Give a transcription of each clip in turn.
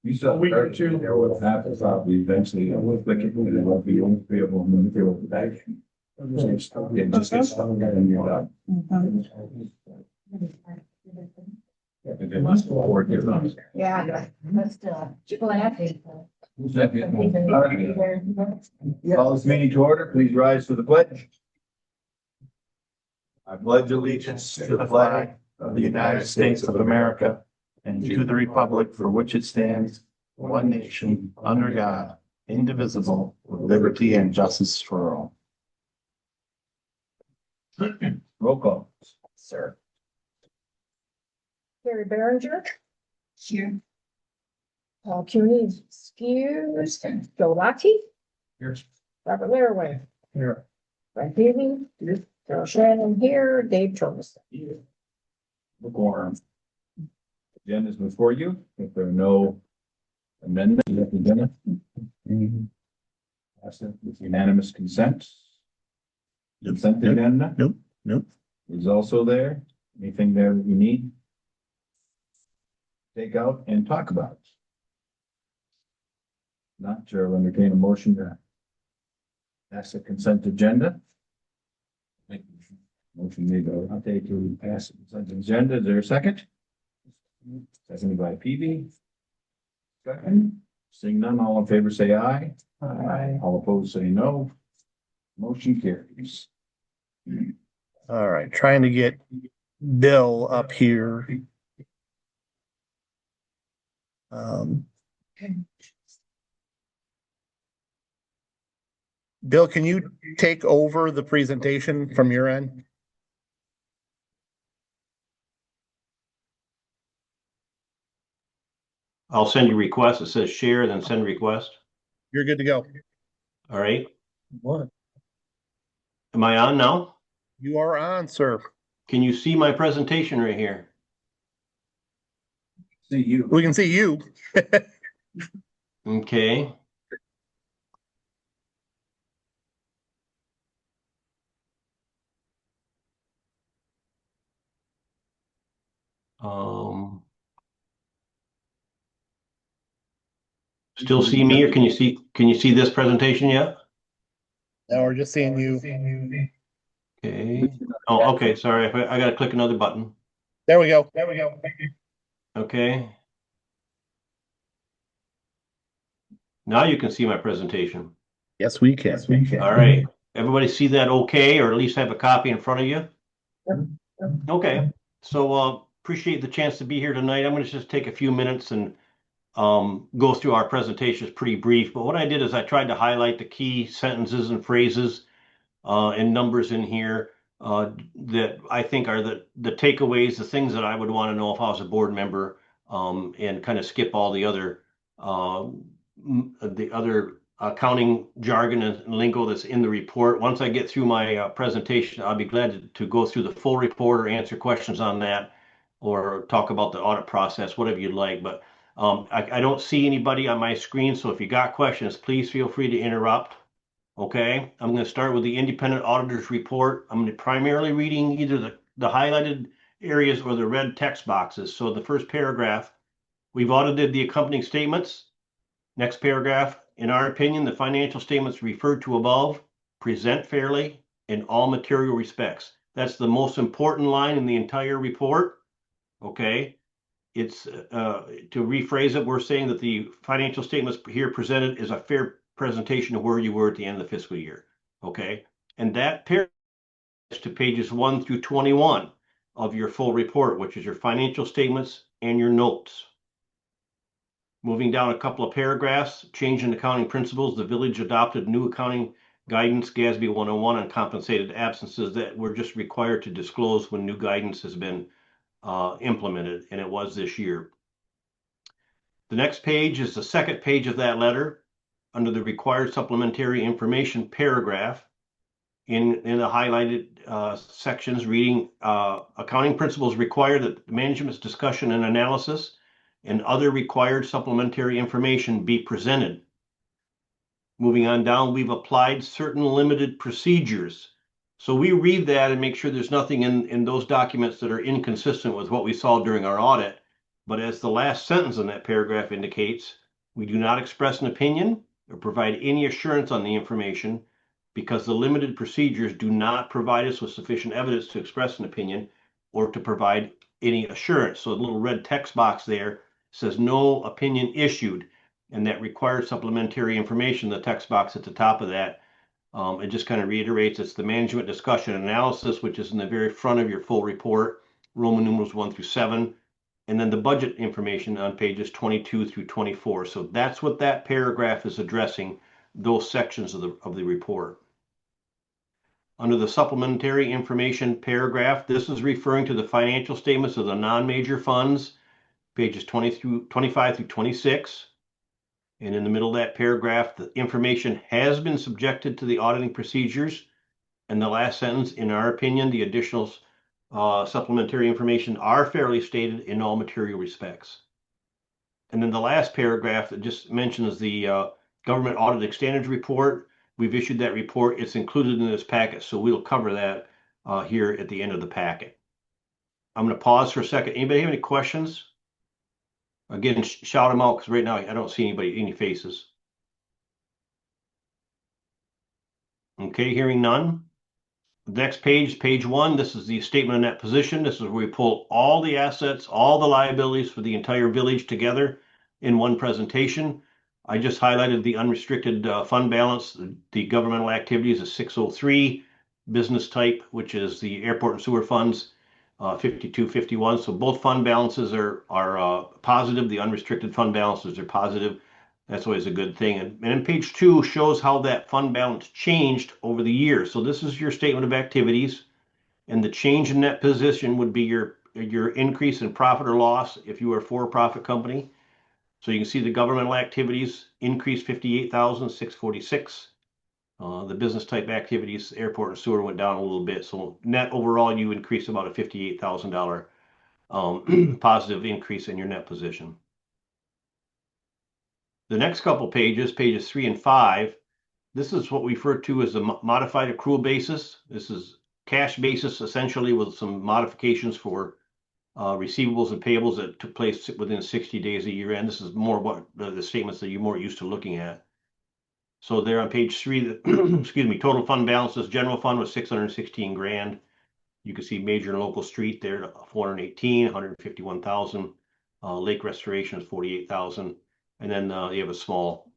You saw A week or two. there what happens, we eventually, click it, and it won't be able to manipulate the back. It just gets stuck and you're done. And then let's go forward here. Yeah, let's do it. Glad. Call this meeting to order. Please rise for the pledge. I pledge allegiance to the flag of the United States of America and to the republic for which it stands, one nation, under God, indivisible, with liberty and justice for all. Roll call. Sir. Carrie Behringer. Here. Paul Cuny, excused. Joe Latte. Here. Robert Laraway. Here. Frank Peavy. Carol Shannon here. Dave Thomas. Quorum. Agenda is before you. If there are no amendments to the agenda. That's it. With unanimous consent. Consent agenda. Nope. Is also there. Anything there that you need? Take out and talk about. Not sure. I'll entertain a motion to pass the consent agenda. Motion made by Dante to pass the consent agenda. Is there a second? Seconded by PV. Second. Seeing none, all in favor say aye. Aye. All opposed say no. Motion carries. All right, trying to get Bill up here. Bill, can you take over the presentation from your end? I'll send you a request. It says share, then send request. You're good to go. All right. What? Am I on now? You are on, sir. Can you see my presentation right here? See you. We can see you. Okay. Still see me, or can you see this presentation yet? Now we're just seeing you. Okay. Oh, okay. Sorry. I got to click another button. There we go. Okay. Now you can see my presentation. Yes, we can. All right. Everybody see that okay, or at least have a copy in front of you? Okay. So appreciate the chance to be here tonight. I'm going to just take a few minutes and go through our presentation. It's pretty brief, but what I did is I tried to highlight the key sentences and phrases and numbers in here that I think are the takeaways, the things that I would want to know if I was a board member, and kind of skip all the other accounting jargon and lingo that's in the report. Once I get through my presentation, I'll be glad to go through the full report or answer questions on that, or talk about the audit process, whatever you'd like. But I don't see anybody on my screen, so if you got questions, please feel free to interrupt. Okay, I'm going to start with the independent auditor's report. I'm going to primarily reading either the highlighted areas or the red text boxes. So the first paragraph, we've audited the accompanying statements. Next paragraph, in our opinion, the financial statements referred to above present fairly in all material respects. That's the most important line in the entire report. Okay, it's to rephrase it, we're saying that the financial statements here presented is a fair presentation of where you were at the end of the fiscal year. Okay, and that paragraph is to pages 1 through 21 of your full report, which is your financial statements and your notes. Moving down a couple of paragraphs, change in accounting principles. The village adopted new accounting guidance, GASB 101, on compensated absences that were just required to disclose when new guidance has been implemented, and it was this year. The next page is the second page of that letter. Under the required supplementary information paragraph, in the highlighted sections, reading accounting principles require that management's discussion and analysis and other required supplementary information be presented. Moving on down, we've applied certain limited procedures. So we read that and make sure there's nothing in those documents that are inconsistent with what we saw during our audit. But as the last sentence in that paragraph indicates, we do not express an opinion or provide any assurance on the information because the limited procedures do not provide us with sufficient evidence to express an opinion or to provide any assurance. So the little red text box there says no opinion issued, and that requires supplementary information, the text box at the top of that. It just kind of reiterates it's the management discussion and analysis, which is in the very front of your full report, Roman numerals 1 through 7, and then the budget information on pages 22 through 24. So that's what that paragraph is addressing, those sections of the report. Under the supplementary information paragraph, this is referring to the financial statements of the non-major funds, pages 25 through 26. And in the middle of that paragraph, the information has been subjected to the auditing procedures. And the last sentence, in our opinion, the additional supplementary information are fairly stated in all material respects. And then the last paragraph that just mentions the government auditing standards report. We've issued that report. It's included in this packet, so we'll cover that here at the end of the packet. I'm going to pause for a second. Anybody have any questions? Again, shout them out because right now I don't see any faces. Okay, hearing none. Next page, page 1, this is the statement of net position. This is where we pull all the assets, all the liabilities for the entire village together in one presentation. I just highlighted the unrestricted fund balance. The governmental activities is 603, business type, which is the airport and sewer funds, 5251. So both fund balances are positive. The unrestricted fund balances are positive. That's always a good thing. And then page 2 shows how that fund balance changed over the years. So this is your statement of activities, and the change in net position would be your increase in profit or loss if you were a for-profit company. So you can see the governmental activities increased 58,646. The business type activities, airport and sewer, went down a little bit. So net overall, you increased about a $58,000 positive increase in your net position. The next couple pages, pages 3 and 5, this is what we refer to as the modified accrual basis. This is cash basis, essentially, with some modifications for receivables and payables that took place within 60 days of year end. This is more what the statements that you're more used to looking at. So there on page 3, excuse me, total fund balances, general fund was 616 grand. You can see major and local street there, 418, 151,000. Lake restoration is 48,000. And then you have a small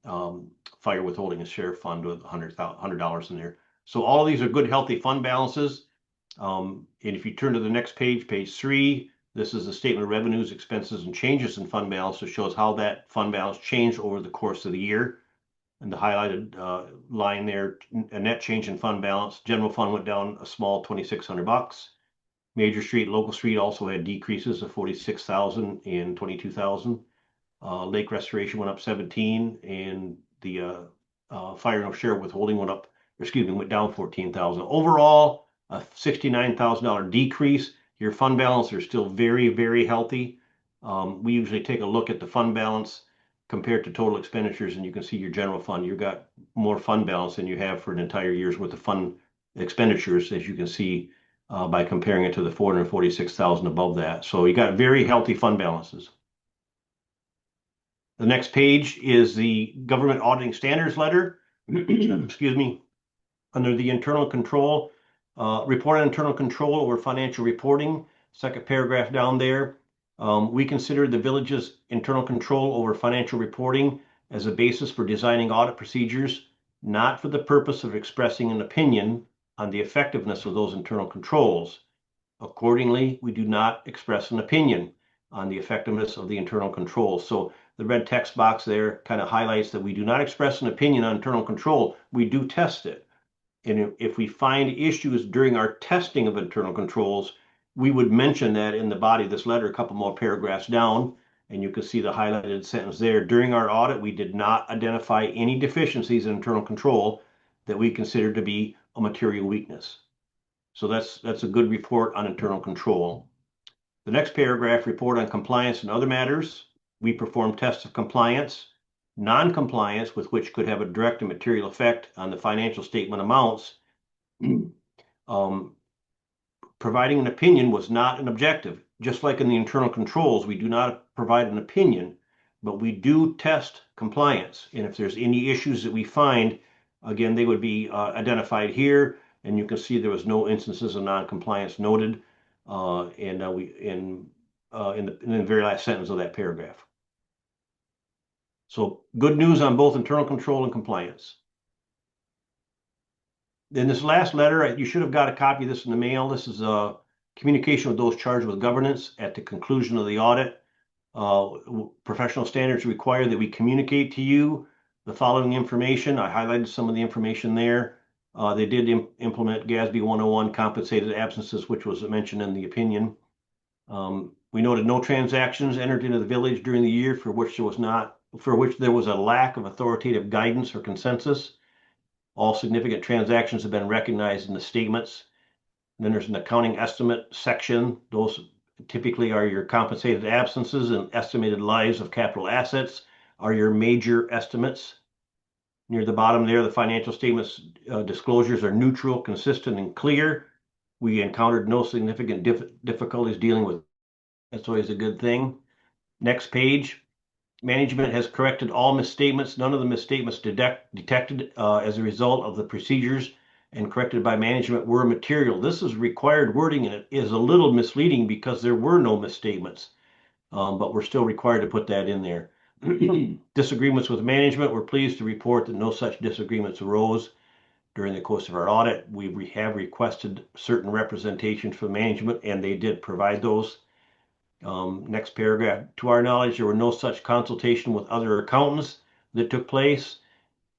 fire withholding and sheriff fund with $100 in there. So all of these are good, healthy fund balances. And if you turn to the next page, page 3, this is the statement of revenues, expenses, and changes in fund balance. It shows how that fund balance changed over the course of the year. And the highlighted line there, a net change in fund balance. General fund went down a small $2,600. Major street, local street also had decreases of 46,000 and 22,000. Lake restoration went up 17, and the fire and sheriff withholding went down 14,000. Overall, a $69,000 decrease. Your fund balance are still very, very healthy. We usually take a look at the fund balance compared to total expenditures, and you can see your general fund. You've got more fund balance than you have for an entire year's worth of fund expenditures, as you can see by comparing it to the 446,000 above that. So you got very healthy fund balances. The next page is the government auditing standards letter. Excuse me. Under the internal control, report on internal control over financial reporting, second paragraph down there. We consider the village's internal control over financial reporting as a basis for designing audit procedures, not for the purpose of expressing an opinion on the effectiveness of those internal controls. Accordingly, we do not express an opinion on the effectiveness of the internal controls. So the red text box there kind of highlights that we do not express an opinion on internal control. We do test it. And if we find issues during our testing of internal controls, we would mention that in the body of this letter, a couple more paragraphs down, and you can see the highlighted sentence there. During our audit, we did not identify any deficiencies in internal control that we considered to be a material weakness. So that's a good report on internal control. The next paragraph, report on compliance and other matters. We perform tests of compliance. Non-compliance, with which could have a direct and material effect on the financial statement amounts. Providing an opinion was not an objective. just like in the internal controls, we do not provide an opinion, but we do test compliance. And if there's any issues that we find, again, they would be identified here. And you can see there was no instances of non-compliance noted in the very last sentence of that paragraph. So good news on both internal control and compliance. Then this last letter, you should have got a copy of this in the mail. This is a communication with those charged with governance at the conclusion of the audit. Professional standards require that we communicate to you the following information. I highlighted some of the information there. They did implement GASB 101 compensated absences, which was mentioned in the opinion. We noted no transactions entered into the village during the year for which there was a lack of authoritative guidance or consensus. All significant transactions have been recognized in the statements. And then there's an accounting estimate section. Those typically are your compensated absences, and estimated lives of capital assets are your major estimates. Near the bottom there, the financial statements disclosures are neutral, consistent, and clear. We encountered no significant difficulties dealing with. That's always a good thing. Next page. Management has corrected all misstatements. None of the misstatements detected as a result of the procedures and corrected by management were material. This is required wording, and it is a little misleading because there were no misstatements, but we're still required to put that in there. Disagreements with management, we're pleased to report that no such disagreements arose during the course of our audit. We have requested certain representations from management, and they did provide those. Next paragraph, to our knowledge, there were no such consultation with other accountants that took place.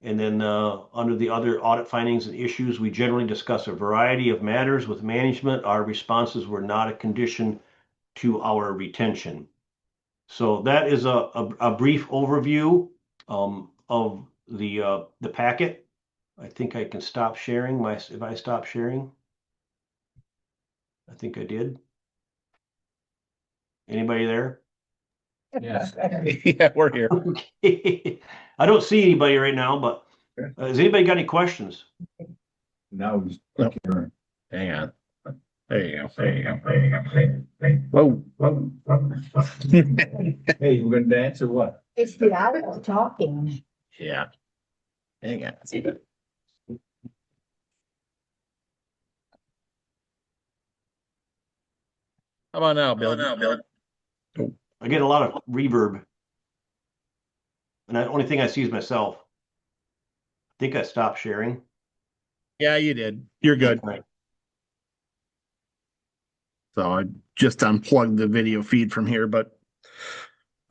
And then under the other audit findings and issues, we generally discuss a variety of matters with management. Our responses were not a condition to our retention. So that is a brief overview of the packet. I think I can stop sharing if I stop sharing. I think I did. Anybody there? Yes. Yeah, we're here. Okay. I don't see anybody right now, but has anybody got any questions? Now he's. No. Hang on. There you go. Whoa. Hey, we're gonna dance or what? It's the audio talking. Yeah. Hang on. How about now, Bill? I get a lot of reverb. And the only thing I see is myself. I think I stopped sharing. Yeah, you did. You're good. Right. So I just unplugged the video feed from here, but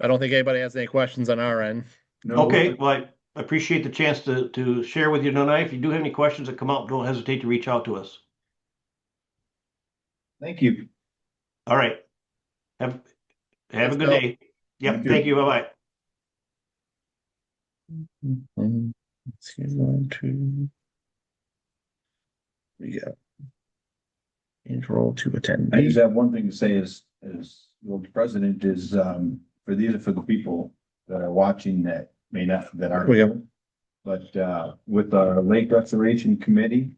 I don't think anybody has any questions on our end. No. Okay, well, I appreciate the chance to share with you tonight. If you do have any questions that come up, don't hesitate to reach out to us. Thank you. All right. Have a Thanks, good Bill. day. Yep, You too. thank you. Bye-bye. Let's see, 1, 2. We got intro to attend. I just have one thing to say as the president is, for the people that are watching that may not, that aren't. We have, But, with our Lake Restoration Committee,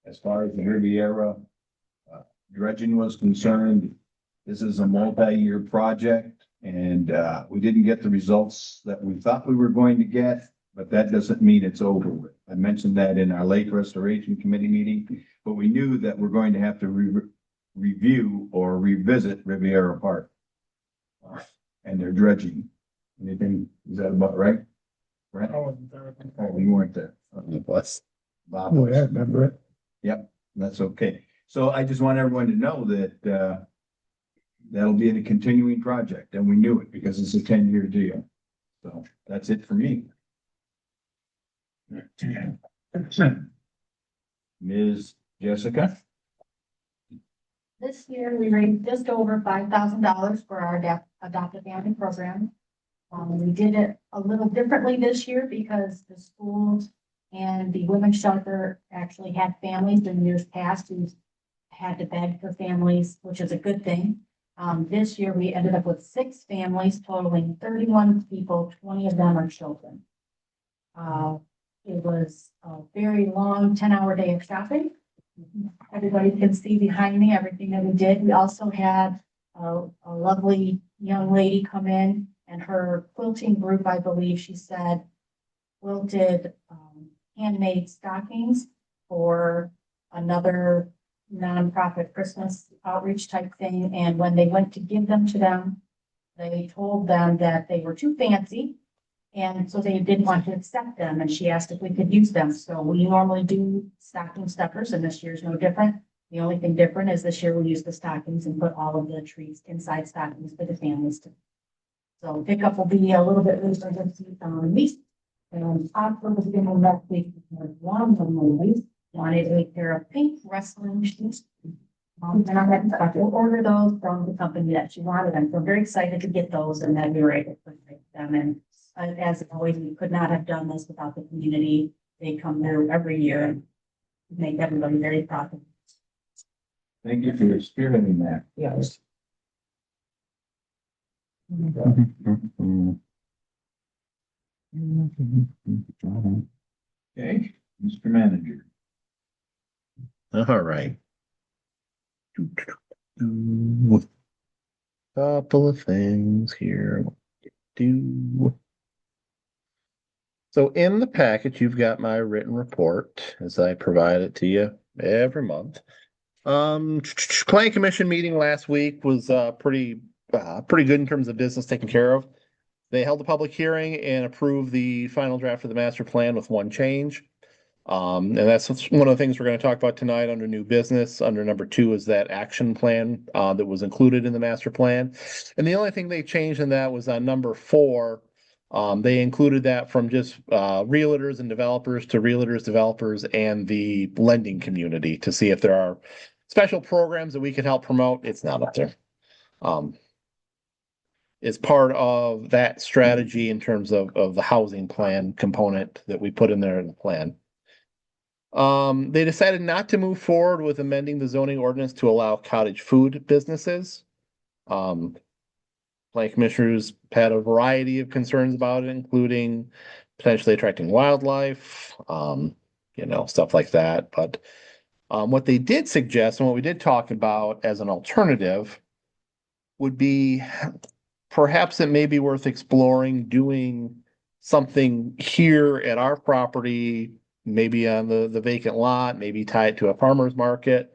as far as the Riviera dredging was concerned, this is a multi-year project, and, we didn't get the results that we thought we were going to get, but that doesn't mean it's over with. I mentioned that in our Lake Restoration Committee meeting, but we knew that we're going to have to review or revisit Riviera Park and their dredging. Anything, is that about right? Right? Oh, you weren't there. bless. Bob Oh, was. yeah, remember it? Yep, that's okay. So I just want everyone to know that, that'll be a continuing project, and we knew it because it's a 10-year deal. So that's it for me. Ms. Jessica? This year, we raised just over $5,000 for our adoptive family program. We did it a little differently this year because the schools and the women's shelter actually had families in years past who had to beg for families, which is a good thing. This year, we ended up with 6 families totaling 31 people, 20 of them are children. It was a very long 10-hour day of shopping. Everybody can see behind me everything that we did. We also had a lovely young lady come in and her quilting group, I believe she said, quilted handmade stockings for another nonprofit Christmas outreach type thing. And when they went to give them to them, they told them that they were too fancy. And so they didn't want to accept them, and she asked if we could use them. So we normally do stocking stuffers, and this year's no different. The only thing different is this year we use the stockings and put all of the treats inside stockings for the families to. So pickup will be a little bit later this week. And October was gonna next week, because one of them ladies wanted a pair of pink wrestling shoes. And I had to order those from the company that she wanted. I'm so very excited to get those, and then we were able to make them. And as always, we could not have done this without the community. They come through every year and make everybody very proud. Thank you for spearheading that. Yes. Okay, Mr. Manager. All right. Couple of things here. So in the packet, you've got my written report as I provide it to you every month. Planning Commission meeting last week was pretty good in terms of business taken care of. They held a public hearing and approved the final draft of the master plan with one change. And that's one of the things we're going to talk about tonight under new business. Under number 2 is that action plan that was included in the master plan. And the only thing they changed in that was on number 4. They included that from just realtors and developers to realtors, developers, and the lending community to see if there are special programs that we could help promote. It's not up there. It's part of that strategy in terms of the housing plan component that we put in there in the plan. They decided not to move forward with amending the zoning ordinance to allow cottage food businesses. Planning commissioners had a variety of concerns about it, including potentially attracting wildlife, stuff like that. But what they did suggest and what we did talk about as an alternative would be perhaps it may be worth exploring doing something here at our property, maybe on the vacant lot, maybe tie it to a farmer's market,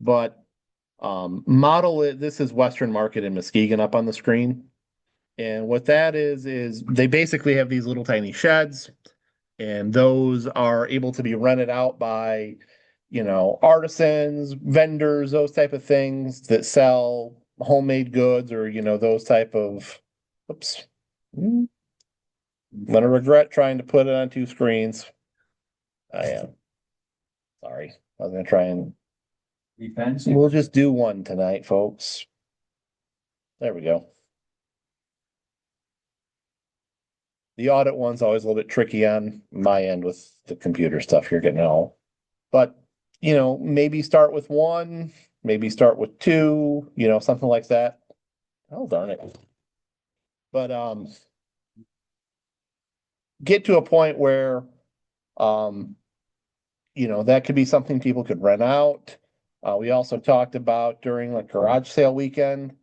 but model it. This is Western Market in Muskegon up on the screen. And what that is they basically have these little tiny sheds, and those are able to be rented out by, artisans, vendors, those type of things that sell homemade goods or, those type of, oops. I'm gonna regret trying to put it on 2 screens. I am. Sorry. I was gonna try and Be fancy. we'll just do one tonight, folks. There we go. The audit one's always a little bit tricky on my end with the computer stuff you're getting all. But, maybe start with 1, maybe start with 2, something like that. Oh, darn it. But get to a point where that could be something people could rent out. We also talked about during like garage sale weekend,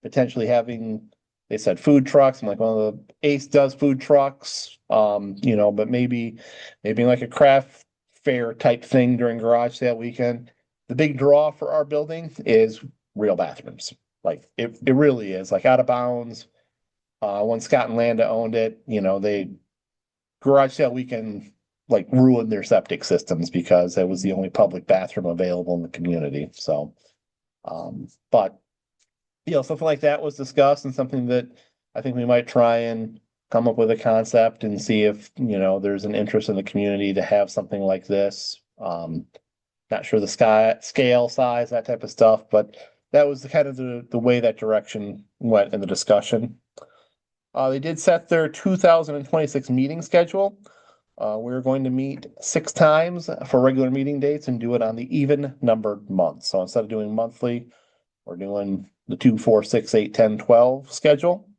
potentially having, they said food trucks. I'm like, well, the Ace does food trucks, but maybe like a craft fair type thing during garage sale weekend. The big draw for our building is real bathrooms. Like it really is like out of bounds. When Scott and Landa owned it, they garage sale weekend like ruined their septic systems because it was the only public bathroom available in the community. So, but something like that was discussed and something that I think we might try and come up with a concept and see if, there's an interest in the community to have something like this. Not sure the scale, size, that type of stuff, but that was the kind of the way that direction went in the discussion. They did set their 2026 meeting schedule. We're going to meet 6 times for regular meeting dates and do it on the even numbered months. So instead of doing monthly, we're doing the 2, 4, 6, 8, 10, 12 schedule.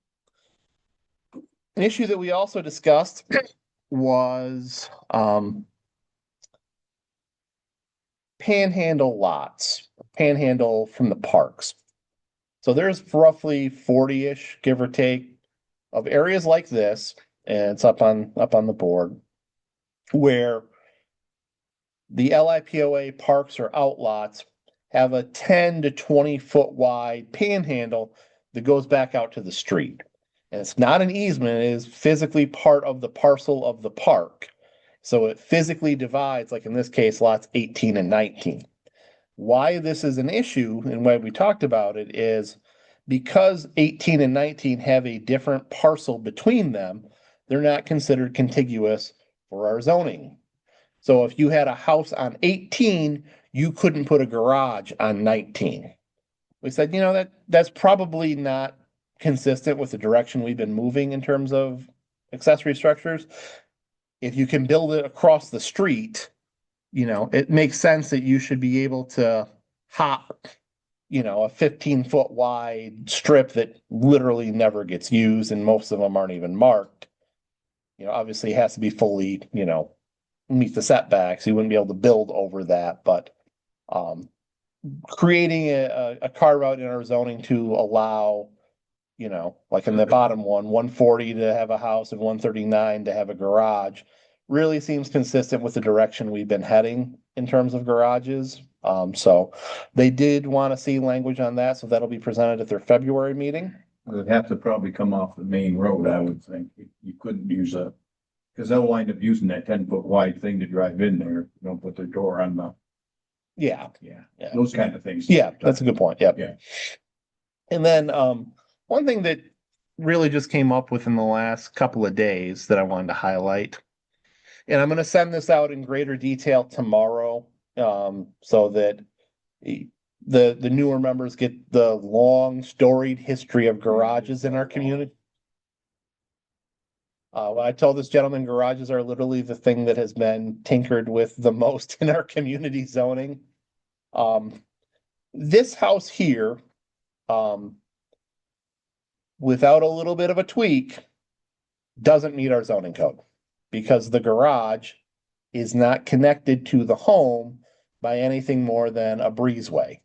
An issue that we also discussed was panhandle lots, panhandle from the parks. So there's roughly 40-ish, give or take, of areas like this, and it's up on the board, where the LIPOA parks or outlots have a 10 to 20 foot wide panhandle that goes back out to the street. And it's not an easement, it is physically part of the parcel of the park. So it physically divides, like in this case, lots 18 and 19. Why this is an issue and why we talked about it is because 18 and 19 have a different parcel between them, they're not considered contiguous for our zoning. So if you had a house on 18, you couldn't put a garage on 19. We said, that's probably not consistent with the direction we've been moving in terms of accessory structures. If you can build it across the street, it makes sense that you should be able to hop, a 15-foot wide strip that literally never gets used, and most of them aren't even marked. Obviously it has to be fully, meet the setbacks. You wouldn't be able to build over that, but creating a carve out in our zoning to allow, like in the bottom one, 140 to have a house and 139 to have a garage really seems consistent with the direction we've been heading in terms of garages. So they did want to see language on that, so that'll be presented at their February meeting. It would have to probably come off the main road, I would think. You couldn't use because they'll wind up using that 10-foot wide thing to drive in there. Don't put their door on the, Yeah, those kind of things. yeah, that's a good point. Yep. Yeah. And then one thing that really just came up within the last couple of days that I wanted to highlight, and I'm going to send this out in greater detail tomorrow, so that the newer members get the long storied history of garages in our community. I told this gentleman garages are literally the thing that has been tinkered with the most in our community zoning. This house here, without a little bit of a tweak, doesn't meet our zoning code because the garage is not connected to the home by anything more than a breezeway.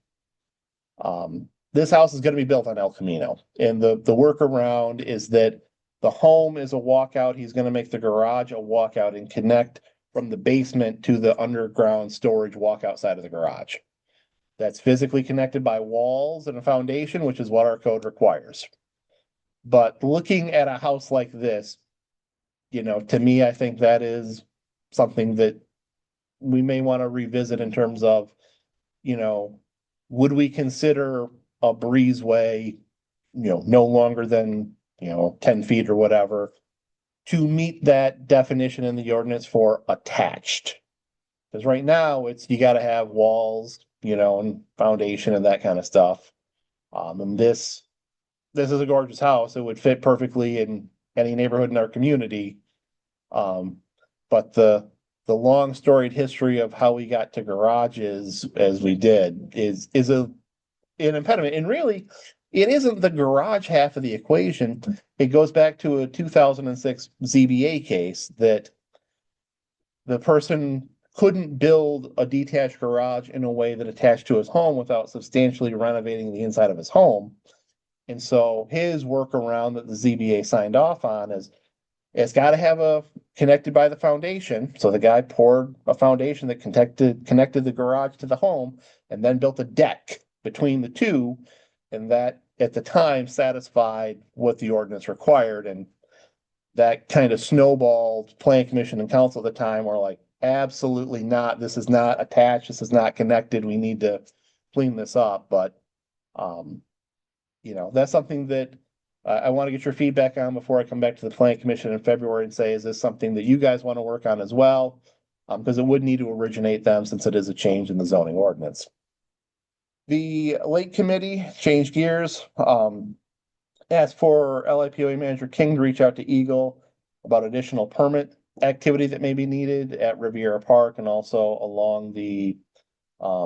This house is going to be built on El Camino, and the workaround is that the home is a walkout. He's going to make the garage a walkout and connect from the basement to the underground storage walkout side of the garage. That's physically connected by walls and a foundation, which is what our code requires. But looking at a house like this, to me, I think that is something that we may want to revisit in terms of, would we consider a breezeway, no longer than, 10 feet or whatever, to meet that definition in the ordinance for attached? Because right now you got to have walls, and foundation and that kind of stuff. And this is a gorgeous house. It would fit perfectly in any neighborhood in our community. But the long storied history of how we got to garages as we did is an impediment. And really, it isn't the garage half of the equation. It goes back to a 2006 ZBA case that the person couldn't build a detached garage in a way that attached to his home without substantially renovating the inside of his home. And so his workaround that the ZBA signed off on is it's got to have a connected by the foundation. So the guy poured a foundation that connected the garage to the home and then built a deck between the two. And that at the time satisfied what the ordinance required. And that kind of snowballed. Planning Commission and council at the time were like, absolutely not. This is not attached. This is not connected. We need to clean this up. But, that's something that I want to get your feedback on before I come back to the Planning Commission in February and say, is this something that you guys want to work on as well? Because it would need to originate them since it is a change in the zoning ordinance. The Lake Committee changed gears. Asked for LIPOA Manager King to reach out to Eagle about additional permit activity that may be needed at Riviera Park and also along the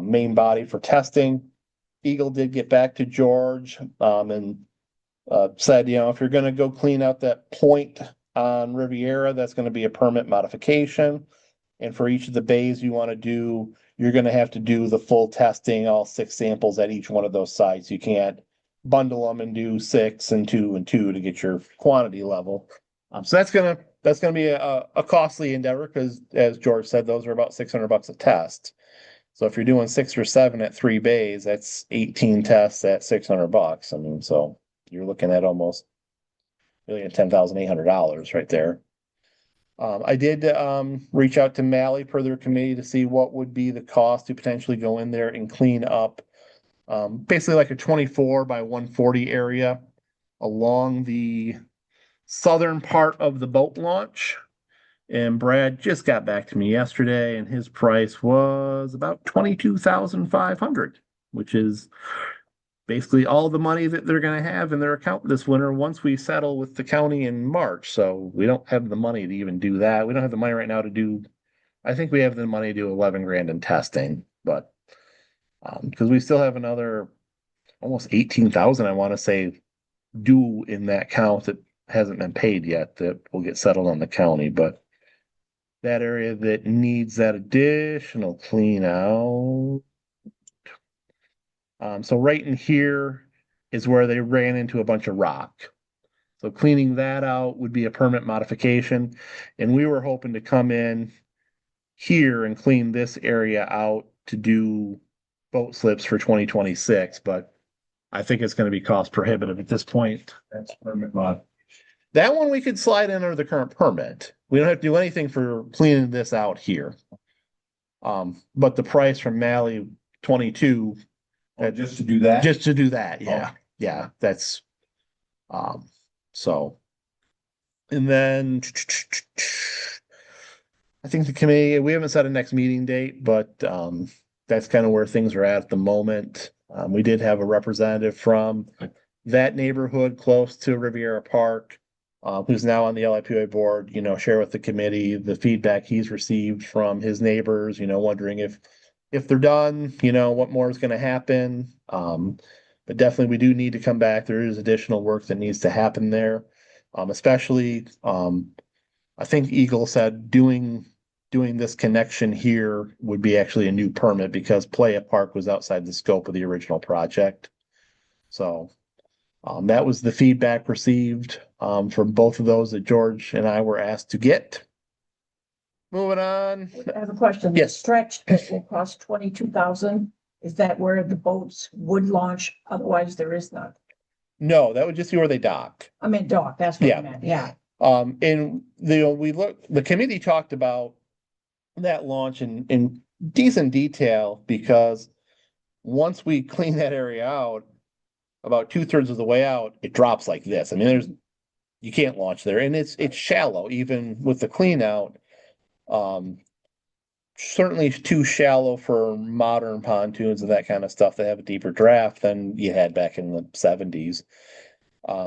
main body for testing. Eagle did get back to George and said, if you're going to go clean out that point on Riviera, that's going to be a permit modification. And for each of the bays you want to do you're gonna have to do the full testing, all 6 samples at each one of those sites. You can't bundle them and do 6 and 2 and 2 to get your quantity level. So that's gonna be a costly endeavor because, as George said, those are about $600 a test. So if you're doing 6 or 7 at 3 bays, that's 18 tests at $600. I mean, so you're looking at almost $10,800 right there. I did reach out to Mally per their committee to see what would be the cost to potentially go in there and clean up basically like a 24 by 140 area along the southern part of the boat launch. And Brad just got back to me yesterday and his price was about 22,500, which is basically all the money that they're going to have in their account this winter once we settle with the county in March. So we don't have the money to even do that. We don't have the money right now to do, I think we have the money to do 11 grand in testing, but because we still have another almost 18,000, I want to say, due in that count that hasn't been paid yet that will get settled on the county. But that area that needs that additional clean out. So right in here is where they ran into a bunch of rock. So cleaning that out would be a permit modification. And we were hoping to come in here and clean this area out to do boat slips for 2026, but I think it's going to be cost prohibitive at this point. That's permit mod. That one we could slide in under the current permit. We don't have to do anything for cleaning this out here. But the price from Mally 22, Just to do that? just to do that, yeah, yeah, that's, so. And then I think the committee, we haven't set a next meeting date, but, that's kind of where things are at the moment. We did have a representative from that neighborhood close to Riviera Park, who's now on the LIPA board, share with the committee the feedback he's received from his neighbors, wondering if they're done, what more is going to happen. But definitely we do need to come back. There is additional work that needs to happen there. Especially, I think Eagle said doing this connection here would be actually a new permit because Playa Park was outside the scope of the original project. So that was the feedback received from both of those that George and I were asked to get. Moving on. I have a question. Yes. The stretch that will cost 22,000, is that where the boats would launch? Otherwise, there is none. No, that would just be where they dock. I mean, dock, that's what Yeah. I meant, yeah. And the committee talked about that launch in decent detail because once we clean that area out, about 2/3 of the way out, it drops like this. I mean, you can't launch there, and it's shallow even with the clean out. Certainly too shallow for modern pontoons and that kind of stuff. They have a deeper draft than you had back in the 70s.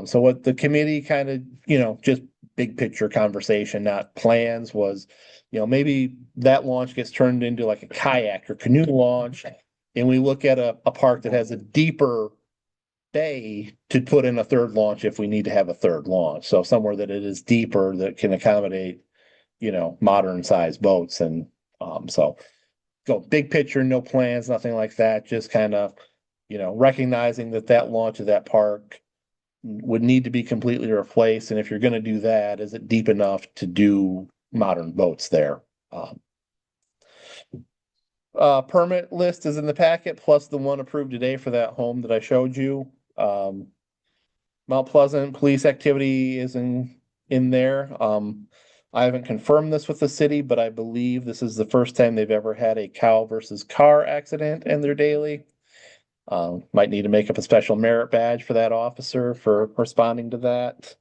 So what the committee kind of, just big picture conversation, not plans, was, maybe that launch gets turned into like a kayak or canoe launch. And we look at a park that has a deeper bay to put in a third launch if we need to have a third launch. So somewhere that it is deeper that can accommodate, modern sized boats. And so go big picture, no plans, nothing like that. Just kind of, recognizing that launch of that park would need to be completely replaced. And if you're going to do that, is it deep enough to do modern boats there? Permit list is in the packet, plus the one approved today for that home that I showed you. Mount Pleasant police activity is in there. I haven't confirmed this with the city, but I believe this is the first time they've ever had a cow versus car accident in their daily. Might need to make up a special merit badge for that officer for responding to that.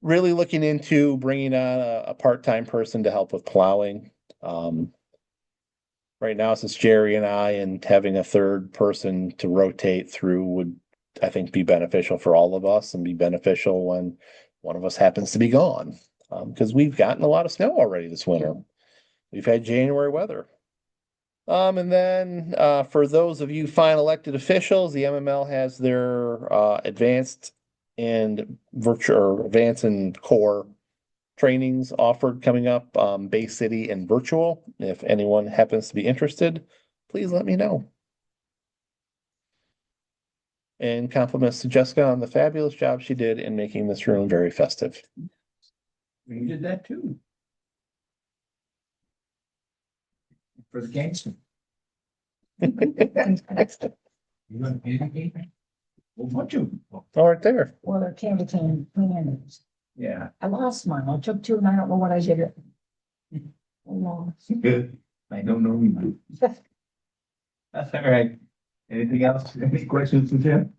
Really looking into bringing on a part-time person to help with plowing. Right now it's just Jerry and I, and having a third person to rotate through would, I think, be beneficial for all of us and be beneficial when one of us happens to be gone. Because we've gotten a lot of snow already this winter. We've had January weather. And then for those of you fine elected officials, the MML has their advanced and virtual or advanced and core trainings offered coming up, Bay City and virtual. If anyone happens to be interested, please let me know. And compliments to Jessica on the fabulous job she did in making this room very festive. We did that too. For the gangster. You want to be Well, what you? All right there. Well, they're candy cane candies. Yeah. I lost mine. I took two and I don't know what I did it. I lost. Good. I don't know you. That's all right. Anything else? Any questions for Jim?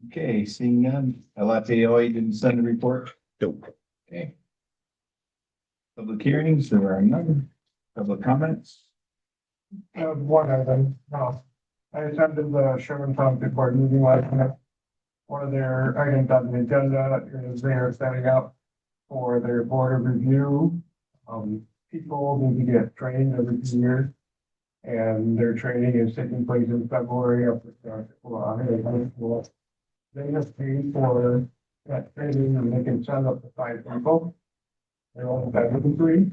Okay, seeing none. LFAO didn't send a report. Nope. Okay. Public hearings, there are none. Public comments. One item, I attended the Sherman Township Board meeting last night. One of their items on the agenda is they are setting up for their board of review. People need to get trained every 2 years. And their training is taking place in February up at high school. They just paid for that training and they can send up to 5 people. They're all veteran free.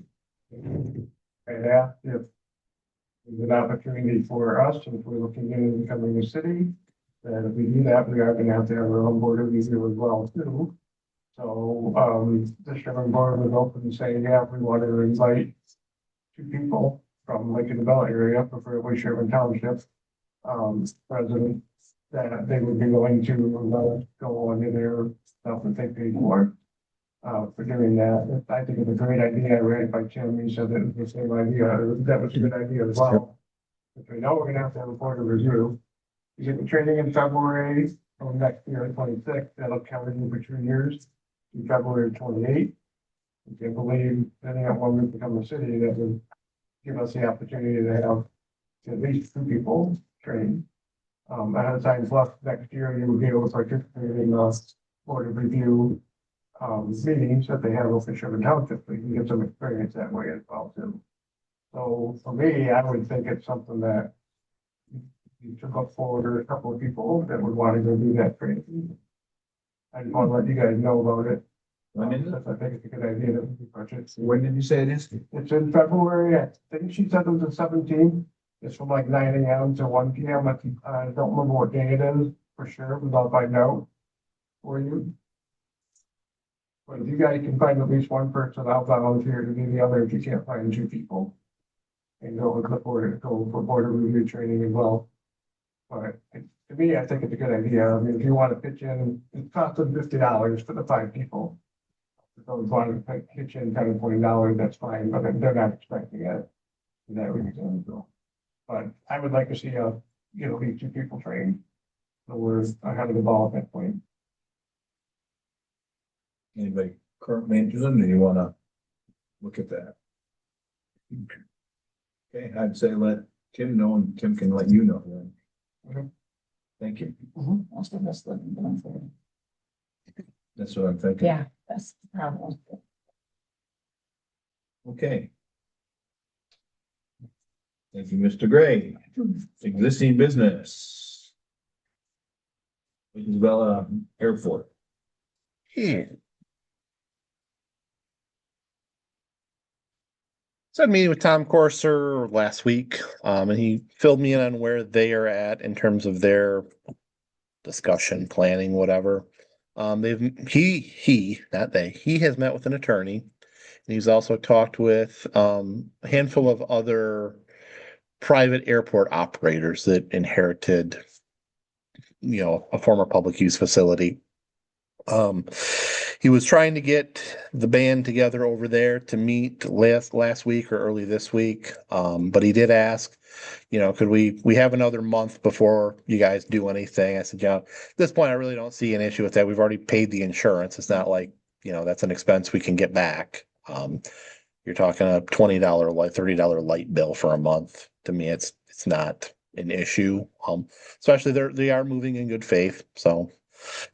I asked if there's an opportunity for us, if we're looking into becoming a city, that if we do that, we are gonna have to have our own board of review as well too. So, the Sherman board was open to saying, yeah, if we wanted to invite 2 people from Lincoln Bell area, preferably Sherman Township, president, that they would be willing to go under their stuff that they paid for doing that. I think it's a great idea. I read it by Tim. He said that it was the same idea. That was a good idea as well. But we know we're gonna have to have a board of review. You get the training in February of next year, 26. That'll cover you for 2 years, in February 28. You can believe, depending on when we become a city, that would give us the opportunity to have at least 2 people trained. Ahead of time left next year, you will be able to participate in the board of review meetings that they have with Sherman Township, so you can get some experience that way as well too. So for me, I would think it's something that you should look forward to a couple of people that would want to go do that training. I just want to let you guys know about it. When is it? I think it's a good idea that we budget. When did you say it is? It's in February. I think she said it was the 17th. It's from like 9 AM to 1 PM. I don't remember what day it is for sure, but I'll find out for you. But if you guys can find at least one person, I'll volunteer to do the other if you can't find 2 people. And go with the board, go for board of review training as well. But to me, I think it's a good idea. I mean, if you want to pitch in, it costs them $50 for the 5 people. If you want to pitch in $10 or $20, that's fine, but they're not expecting it. In that reason, so. But I would like to see at least 2 people trained. So we're ahead of the ball at that point. Anybody currently interested, or you wanna look at that? Okay, I'd say let Tim know and Tim can let you know then. Okay. Thank you. Most of us live in Bloomfield. That's what I'm thinking. Yeah, that's the problem. Okay. Thank you, Mr. Gray. Existing business. Isabella Airport. So I had a meeting with Tom Corser last week, and he filled me in on where they are at in terms of their discussion, planning, whatever. He, not they, he has met with an attorney. And he's also talked with a handful of other private airport operators that inherited, a former public use facility. He was trying to get the band together over there to meet last week or early this week. But he did ask, could we have another month before you guys do anything? I said, at this point, I really don't see an issue with that. We've already paid the insurance. It's not like, that's an expense we can get back. You're talking a $20 $30 light bill for a month. To me, it's not an issue. Especially they are moving in good faith. So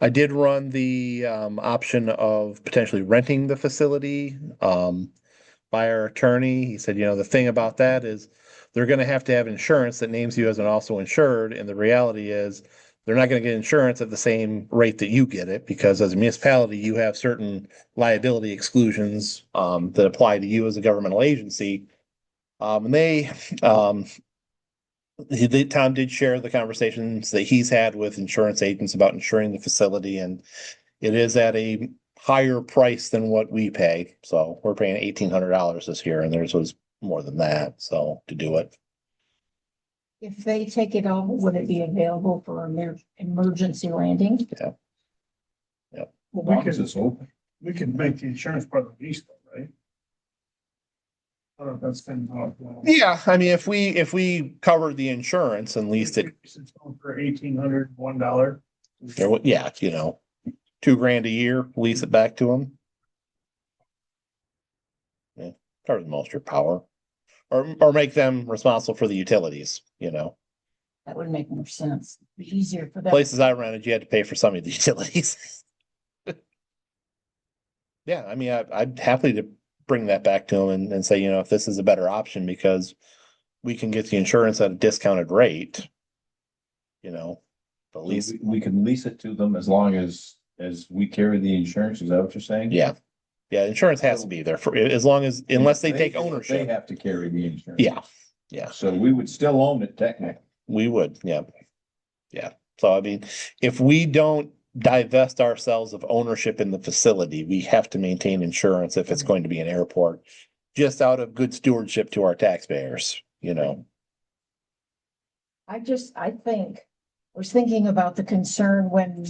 I did run the option of potentially renting the facility by our attorney. He said, the thing about that is they're going to have insurance that names you as an also insured. And the reality is they're not gonna get insurance at the same rate that you get it, because as a municipality, you have certain liability exclusions, that apply to you as a governmental agency. And Tom did share the conversations that he's had with insurance agents about insuring the facility, and it is at a higher price than what we pay. So we're paying $1,800 this year, and theirs was more than that, so to do it. If they take it over, would it be available for emergency landing? Yeah. Yep. As long as it's open. We can make the insurance part of the lease though, right? I don't know if that's been talked about. Yeah, I mean, if we covered the insurance and leased it, It's going for $1,801. yeah, $2,000 a year, lease it back to them. Yeah, covers most of your power, or make them responsible for the utilities, That would make more sense. Be easier for them. Places I rented, you had to pay for some of the utilities. Yeah, I mean, I'd happily to bring that back to them and say, if this is a better option because we can get the insurance at a discounted rate. At least, We can lease it to them as long as we carry the insurance. Is that what you're saying? yeah. Yeah, insurance has to be there for, as long as, unless they take They ownership. have to carry the insurance. Yeah, yeah, So we would still own it technically. we would, yeah. Yeah, so I mean, if we don't divest ourselves of ownership in the facility, we have to maintain insurance if it's going to be an airport, just out of good stewardship to our taxpayers, I think, was thinking about the concern when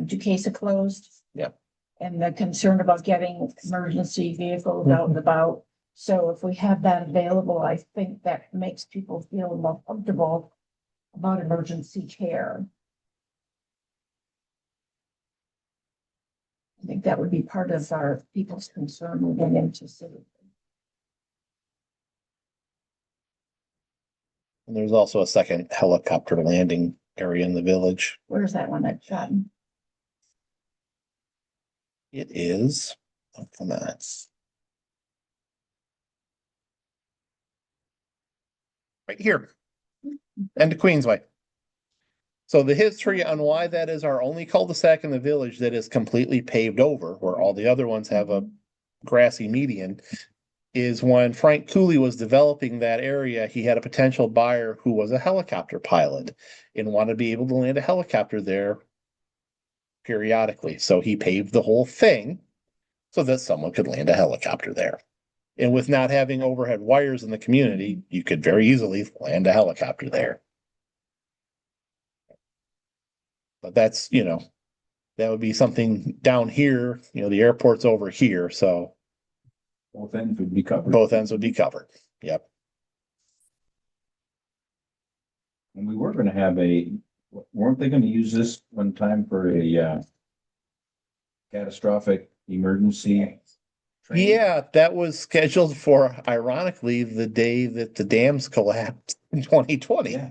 Duquesne closed. Yep. And the concern about getting emergency vehicles out and about. So if we have that available, I think that makes people feel more comfortable about emergency care. I think that would be part of our people's concern moving into city. And there's also a second helicopter landing area in the village. Where's that one at John? It is, oh, come on. Right here, end of Queensway. So the history on why that is our only cul-de-sac in the village that is completely paved over, where all the other ones have a grassy median, is when Frank Cooley was developing that area, he had a potential buyer who was a helicopter pilot and wanted to be able to land a helicopter there periodically. So he paved the whole thing so that someone could land a helicopter there. And with not having overhead wires in the community, you could very easily land a helicopter there. But that's, that would be something down here, the airport's over here, so Both ends would be covered. both ends would be covered. Yep. And we were gonna have weren't they gonna use this one time for a catastrophic emergency? training? Yeah, that was scheduled for, ironically, the day that the dams collapsed in 2020. Yeah.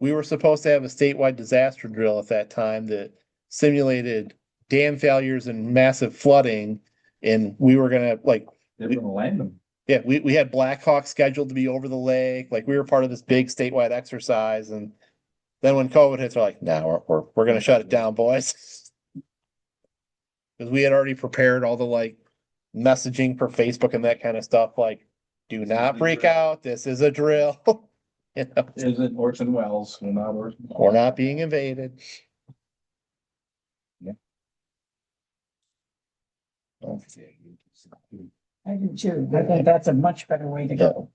We were supposed to have a statewide disaster drill at that time that simulated dam failures and massive flooding. And we were gonna They were gonna land them. yeah, we had Blackhawk scheduled to be over the lake. We were part of this big statewide exercise. And then when COVID hits, we're like, no, we're gonna shut it down, boys. Because we had already prepared all the messaging for Facebook and that kind of stuff. Do not freak out. This is a drill. Isn't Orson Welles, we're not Orson. Welles. We're not being invaded. Yeah. Oh, I do too. I think that's a much better way to go.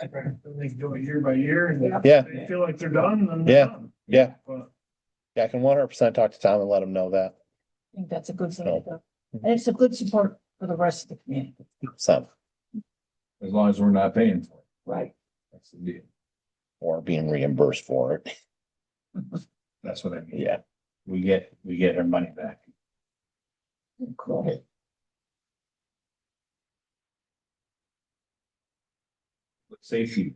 They can do it year by year and Yeah. they feel like they're done, then Yeah. they're done. Yeah. But Yeah, I can 100% talk to Tom and let him know that. I think that's a good way to go. And it's a good support for the rest of the community. So, As long as we're not paying for it. Right. That's the deal. or being reimbursed for it. That's what I mean. Yeah. We get our money back. Cool. Safety.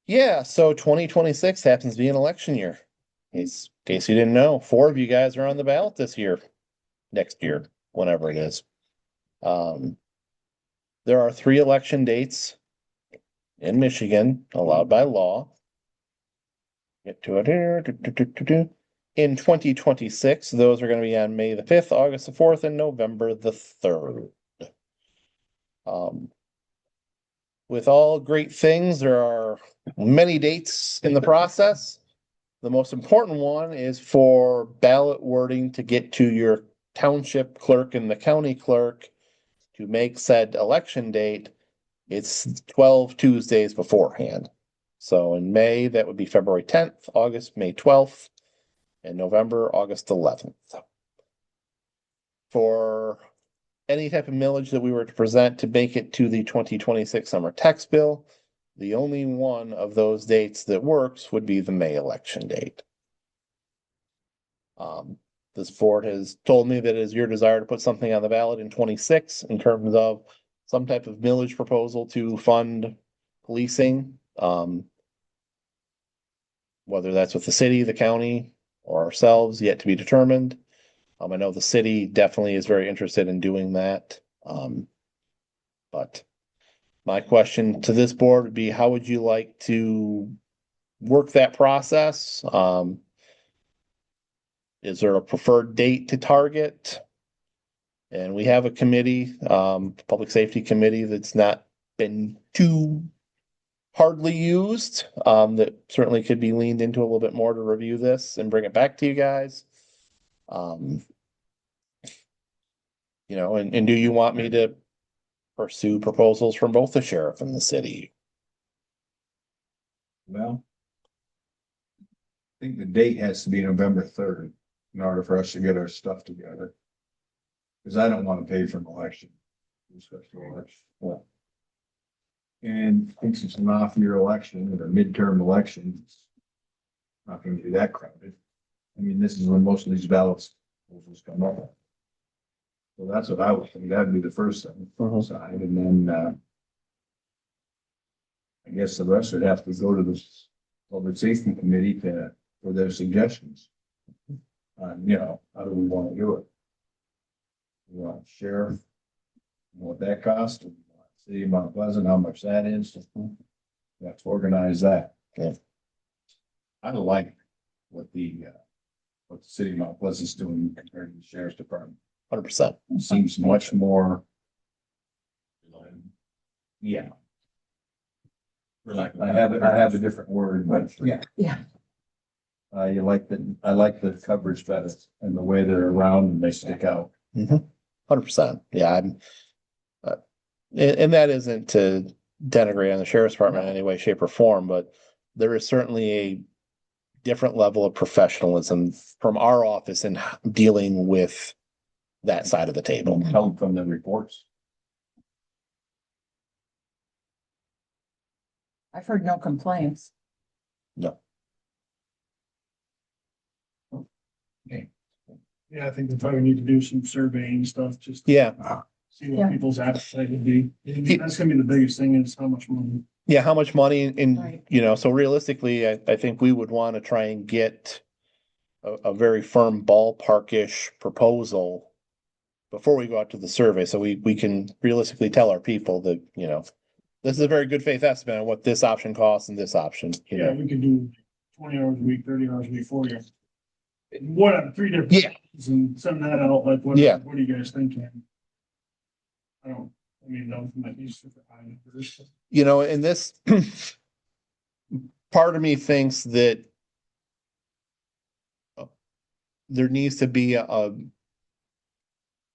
Yeah, so 2026 happens to be an election year. In case you didn't know, 4 of you guys are on the ballot this year, next year, whenever it is. There are 3 election dates in Michigan allowed by law. Get to it here. In 2026, those are gonna be on May the 5th, August the 4th, and November the 3rd. With all great things, there are many dates in the process. The most important one is for ballot wording to get to your township clerk and the county clerk to make said election date. It's 12 Tuesdays beforehand. So in May, that would be February 10th, August, May 12th, and November, August 11th. For any type of millage that we were to present to make it to the 2026 summer tax bill, the only one of those dates that works would be the May election date. This board has told me that it is your desire to put something on the ballot in 26 in terms of some type of millage proposal to fund policing. Whether that's with the city, the county, or ourselves, yet to be determined. I know the city definitely is very interested in doing that. But my question to this board would be, how would you like to work that process? Is there a preferred date to target? And we have a committee, public safety committee, that's not been too hardly used, that certainly could be leaned into a little bit more to review this and bring it back to you guys. You know, and do you want me to pursue proposals from both the sheriff and the city? Well, I think the date has to be November 3rd in order for us to get our stuff together. Because I don't want to pay for an election. Well, and since it's an off-year election or a midterm election, it's not going to be that crowded. I mean, this is when most of these ballots come up. So that's what I would think. That'd be the first thing, side, and then I guess the rest would have to go to the public safety committee for their suggestions. You know, how do we want to do it? We want sheriff, what that costs, city of Mount Pleasant, how much that is. We have to organize that. Yeah. I don't like what the city of Mount Pleasant's doing compared to the sheriff's department. 100%. Seems much more. Yeah. I have a different word, but. Yeah. I like the coverage better and the way they're around and they stick out. 100%. Yeah, and that isn't to denigrate on the sheriff's department in any way, shape, or form, but there is certainly a different level of professionalism from our office in dealing with that side of the table. Held from the reports. I've heard no complaints. No. Yeah, I think we probably need to do some surveying stuff, just to Yeah, see Yeah. what people's appetite would be. That's gonna be the biggest thing, is how much money. yeah, how much money in, Right. you know, so realistically, I think we would want to try and get a very firm ballparkish proposal before we go out to the survey, so we can realistically tell our people that, you know, this is a very good faith estimate on what this option costs and this option, you Yeah, know. we could do 20 hours a week, 30 hours a week for you. What, 3 different. Yeah. And send that out, like, Yeah. what are you guys thinking? I mean, those might be super high numbers. You know, and this part of me thinks that there needs to be a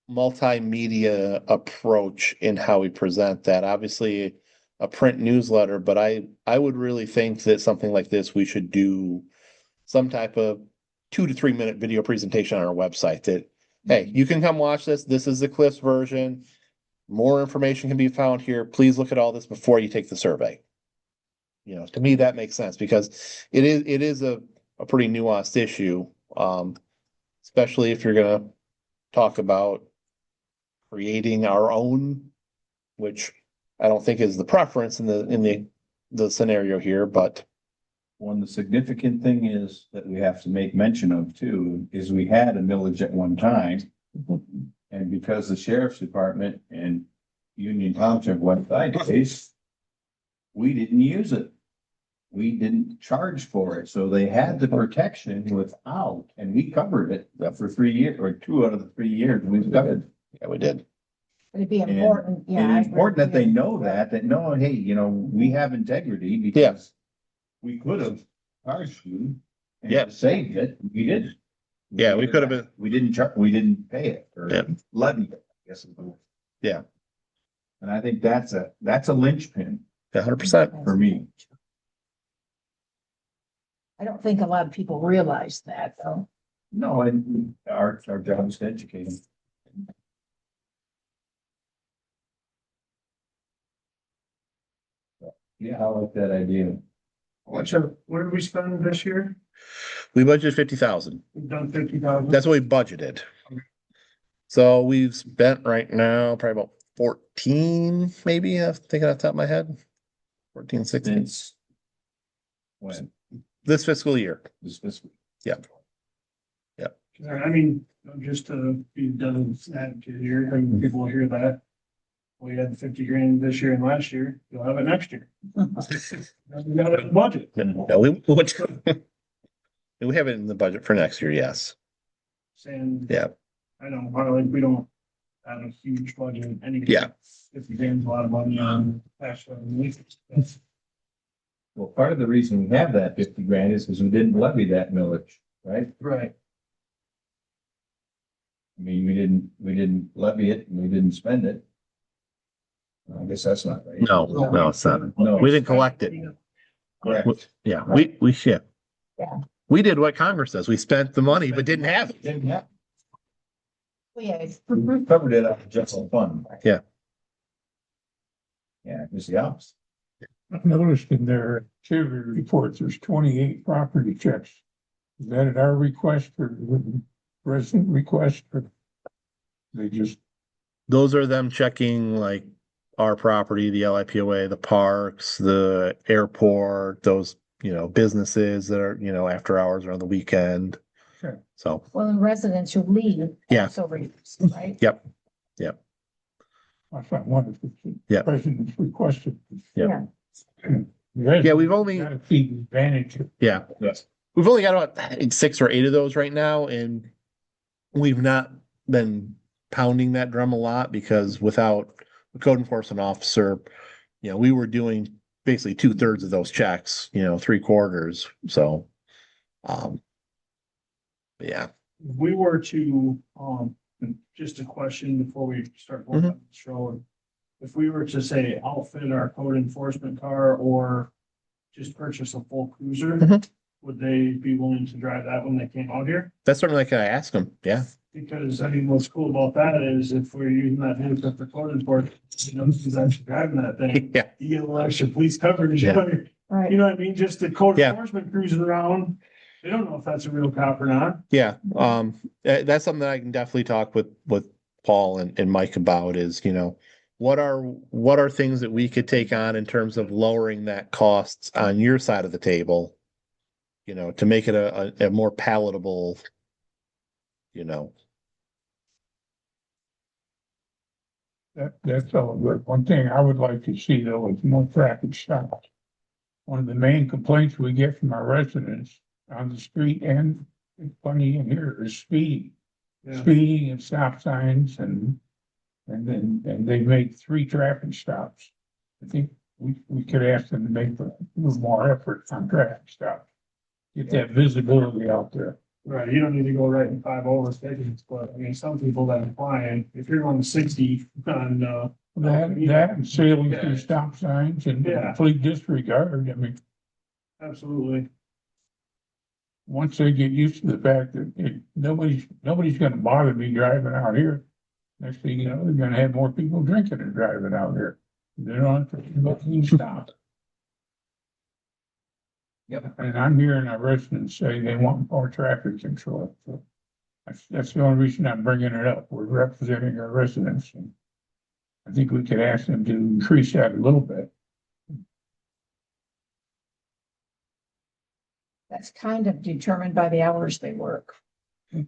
multimedia approach in how we present that. Obviously, a print newsletter, but I would really think that something like this, we should do some type of 2 to 3 minute video presentation on our website that, hey, you can come watch this. This is the Cliff's version. More information can be found here. Please look at all this before you take the survey. You know, to me, that makes sense because it is a pretty nuanced issue. Especially if you're gonna talk about creating our own, which I don't think is the preference in the scenario here, but. One, the significant thing is that we have to make mention of too, is we had a millage at one time. And because the sheriff's department and Union Township went sideways, we didn't use it. we didn't charge for it, so they had the protection without, and we covered it for 3 years, or 2 out of the 3 years, we've covered. Yeah, we did. It'd be And- important, yeah. And I it's important that they agree. know that no, hey, we have integrity Yeah. because we could have charged you and Yeah. saved it, we didn't. Yeah, we could have been. We didn't pay it or Yeah. levy it, I guess. is the word. Yeah. And I think that's a linchpin 100%. for me. I don't think a lot of people realize that, though. No, and our job is to educate them. Yeah, I like that idea. What did we spend this year? We budgeted 50,000. We've done 50,000. That's what we budgeted. So we've spent right now probably about 14, maybe, I'm thinking off the top of my head. 14, 16, Since when? this fiscal year. This week. I mean, just to be devil's advocate here, and people will hear that. We had 50 grand this year and last year, you'll have it next year. We got it in the budget. No, we have it in the budget for next year, yes. Saying. Yeah. I don't, like, we don't have a huge budget anyway. Yeah. 50 grand's a lot of money on cash. Well, part of the reason we have that 50 grand is because we didn't levy that millage, right? Right. I mean, we didn't levy it and we didn't spend it. I guess that's not right. No, it's not. No. We didn't collect it. Correct. Yeah, we ship. Yeah. We did what Congress does. We spent the money, but didn't have it. Didn't have, Well, yeah, it's- we covered it out of general fund. Yeah. Yeah, it was the opposite. I noticed in their activity reports, there's 28 property checks. Is that at our request or resident request or? They just, Those are them checking like our property, the LIPOA, the parks, the airport, those, businesses that are, after hours or on the weekend. Sure. So, well, the residents who leave. Yeah. So, right? yep. I thought one of the Yeah. presidents requested. Yeah. Yeah, we've only- Gotta feed advantage. Yeah. Yes. We've only got about, I think, 6 or 8 of those right now, and we've not been pounding that drum a lot because without a code enforcement officer, we were doing basically 2/3 of those checks, 3/4. So, yeah. If we were to, just a question before we start going Mhm. on the show. If we were to say outfit our code enforcement car or just purchase a full cruiser, Mhm. would they be willing to drive that when they came out here? That's certainly like I asked them. Yeah. Because, I mean, what's cool about that is if we're using that vehicle for code enforcement, who's actually driving that thing, Yeah. you get a little extra police coverage. Yeah. Right. You know what I mean? Just the code Yeah. enforcement cruising around, they don't know if that's a real cop or not. Yeah. That's something that I can definitely talk with Paul and Mike about is, what are things that we could take on in terms of lowering that costs on your side of the table, to make it a more palatable, That's all good. One thing I would like to see though is more traffic stops. One of the main complaints we get from our residents on the street and plenty in here is speeding. Yeah. Speeding and stop signs and they make 3 traffic stops. I think we could ask them to make a little more effort on traffic stops. Get that visibility out there. Right, you don't need to go right in 5 over seconds, but I mean, some people that are flying, if you're going 60 on, That and sailing through stop signs and Yeah. complete disregard. I mean, absolutely. once they get used to the fact that nobody's gonna bother me driving out here. Next thing you know, they're gonna have more people drinking and driving out here. They don't have to look and stop. Yep. And I'm hearing our residents say they want more traffic control. So that's the only reason I'm bringing it up. We're representing our residents. And I think we could ask them to increase that a little bit. That's kind of determined by the hours they work. I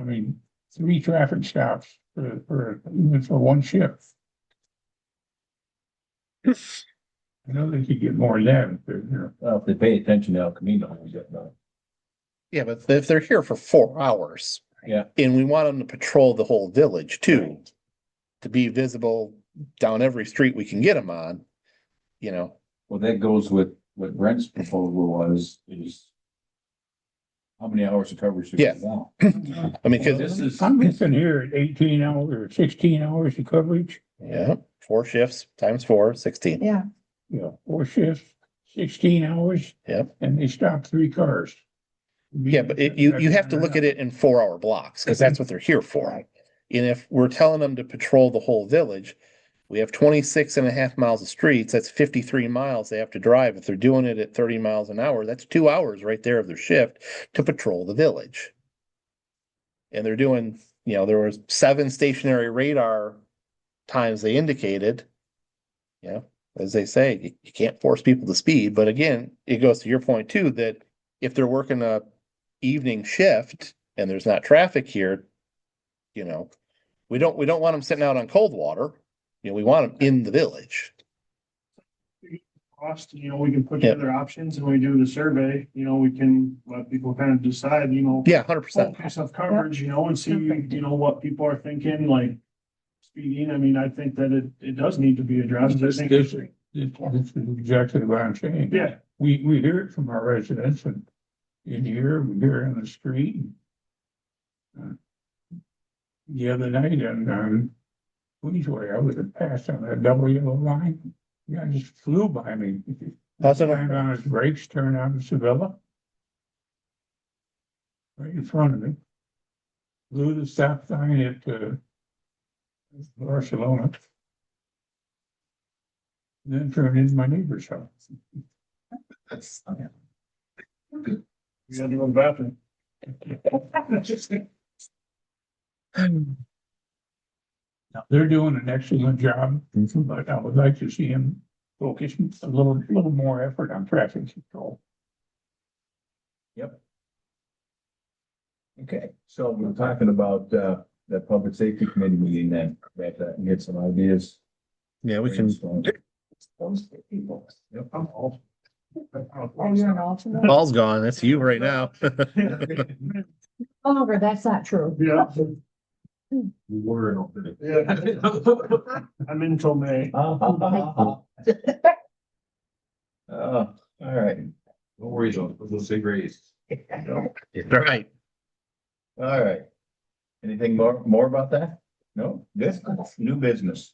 mean, 3 traffic stops even for one shift. I know they could get more than that if they're, you know. Well, if they pay attention to El Camino, we get no. Yeah, but if they're here for 4 hours. Yeah. And we want them to patrol the whole village too, to be visible down every street we can get them on, you know. Well, that goes with what Brent's proposal was, is how many hours of coverage do we Yeah. want? I mean, cause This is, I'm missing here at 18 hours or 16 hours of coverage. yeah, 4 shifts times 4, 16. Yeah, You know, 4 shifts, 16 hours. Yep. And they stopped 3 cars. Yeah, but you have to look at it in 4-hour blocks, because that's what they're here for. And if we're telling them to patrol the whole village, we have 26.5 miles of streets, that's 53 miles they have to drive. If they're doing it at 30 miles an hour, that's 2 hours right there of their shift to patrol the village. And they're doing, you know, there was 7 stationary radar times they indicated. You know, as they say, you can't force people to speed, but again, it goes to your point too, that if they're working a evening shift and there's not traffic here, you know, we don't want them sitting out on Coldwater. You know, we want them in the village. Cost, you know, we can put Yeah. together options and we do the survey, you know, we can let people kind of decide, you know. Yeah, 100%. Focus of coverage, you know, and see, you know, what people are thinking, like speeding. I mean, I think that it does need to be addressed. I think. This is exactly what I'm saying. Yeah, We hear it from our residents and in here, we hear it on the street. The other night on Queensway, I was passed on that double yellow line. Yeah, just flew by me. How's it? Slammed on his brakes, turned on to Sevilla. Right in front of me. Blew the stop sign at Barcelona. Then turned into my neighbor's house. we gotta do a bathroom. They're doing an excellent job, but I would like to see him focus a little more effort on traffic control. okay, so we're talking about, that public safety committee meeting then, and get some ideas. Yeah, we can. Yep. oh, you're an alternate? Paul's gone. That's you right now. Oliver, that's not true. Yeah, We were an alternate. yeah. I'm in till May. Oh, all right. No worries, we'll say raise. Right. All right. Anything more about that? No, good, new business.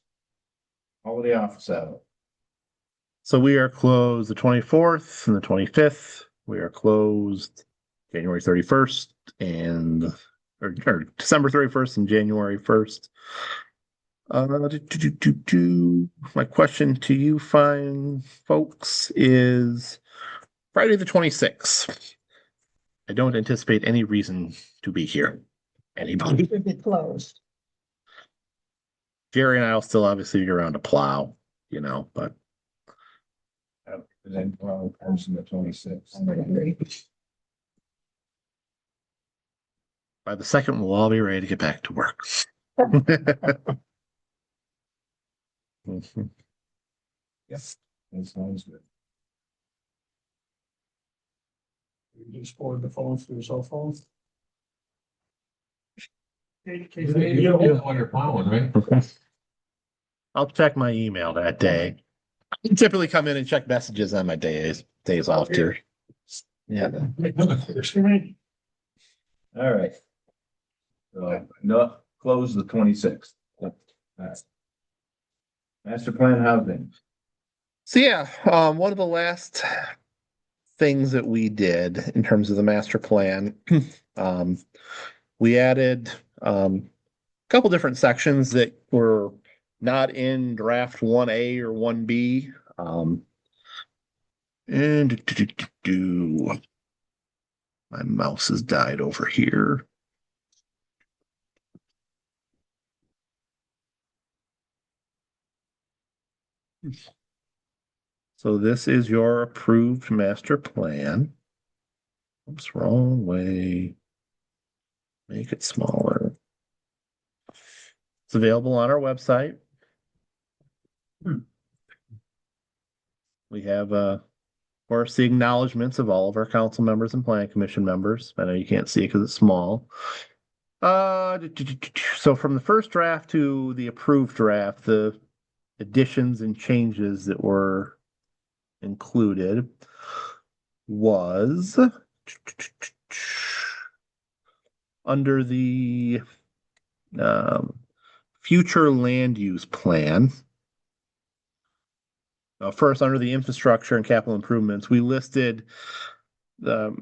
Holiday office hour. So we are closed the 24th and the 25th. We are closed January 31st or December 31st and January 1st. My question to you fine folks is Friday the 26th. I don't anticipate any reason to be here. Anybody? Should be closed. Jerry and I will still obviously be around to plow, you know, but And then, comes in the 26th. I would agree. by the second we'll all be ready to get back to work. Mhm. Yes. That sounds good. You just forward the phones to your cell phones. You don't get it when you're plowing, right? I'll check my email that day. I typically come in and check messages on my days off too. Yeah. All right. So, no, close the 26th. All right. Master plan housing. So yeah, one of the last things that we did in terms of the master plan, we added a couple different sections that were not in draft 1A or 1B. And my mouse has died over here. So this is your approved master plan. Oops, wrong way. Make it smaller. It's available on our website. we have, of course, the acknowledgements of all of our council members and planning commission members. I know you can't see it because it's small. So from the first draft to the approved draft, the additions and changes that were included was under the future land use plan. First, under the infrastructure and capital improvements, we listed the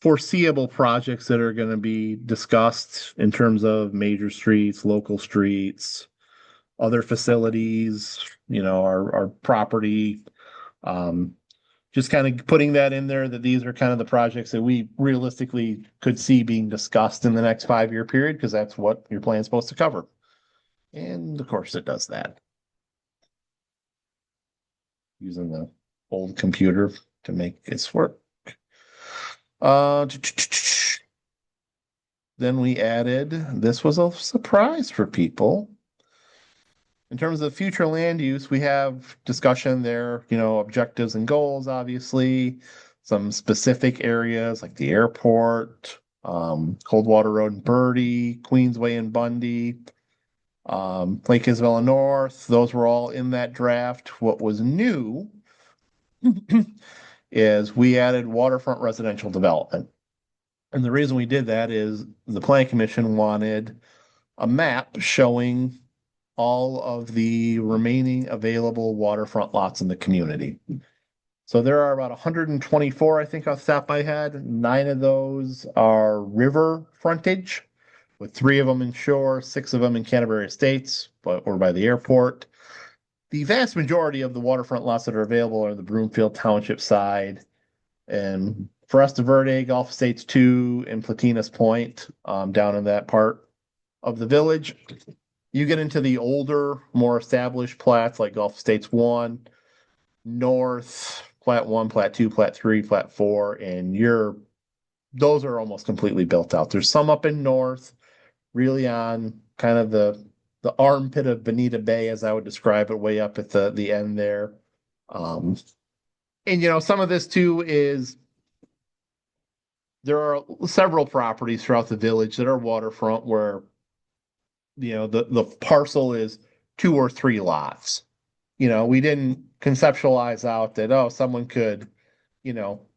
foreseeable projects that are going to be discussed in terms of major streets, local streets, other facilities, our property. Just kind of putting that in there, that these are kind of the projects that we realistically could see being discussed in the next 5-year period, because that's what your plan's supposed to cover. And of course it does that. Using the old computer to make this work. Then we added, this was a surprise for people. In terms of future land use, we have discussion there, objectives and goals, obviously, some specific areas like the airport, Coldwater Road and Birdie, Queensway and Bundy, Lake Isabella North, those were all in that draft. What was new is we added waterfront residential development. And the reason we did that is the Planning Commission wanted a map showing all of the remaining available waterfront lots in the community. So there are about 124, I think, off the top of my head. 9 of those are river frontage, with 3 of them in shore, 6 of them in Canterbury Estates, or by the airport. The vast majority of the waterfront lots that are available are the Broomfield Township side, and Foresta Verde, Gulf Estates 2, and Platinas Point, down in that part of the village. You get into the older, more established plats like Gulf Estates 1, North, Plat 1, Plat 2, Plat 3, Plat 4, and those are almost completely built out. There's some up in North, really on kind of the armpit of Bonita Bay, as I would describe it, way up at the end there. And some of this too is there are several properties throughout the village that are waterfront where the parcel is 2 or 3 lots. We didn't conceptualize out that, someone could,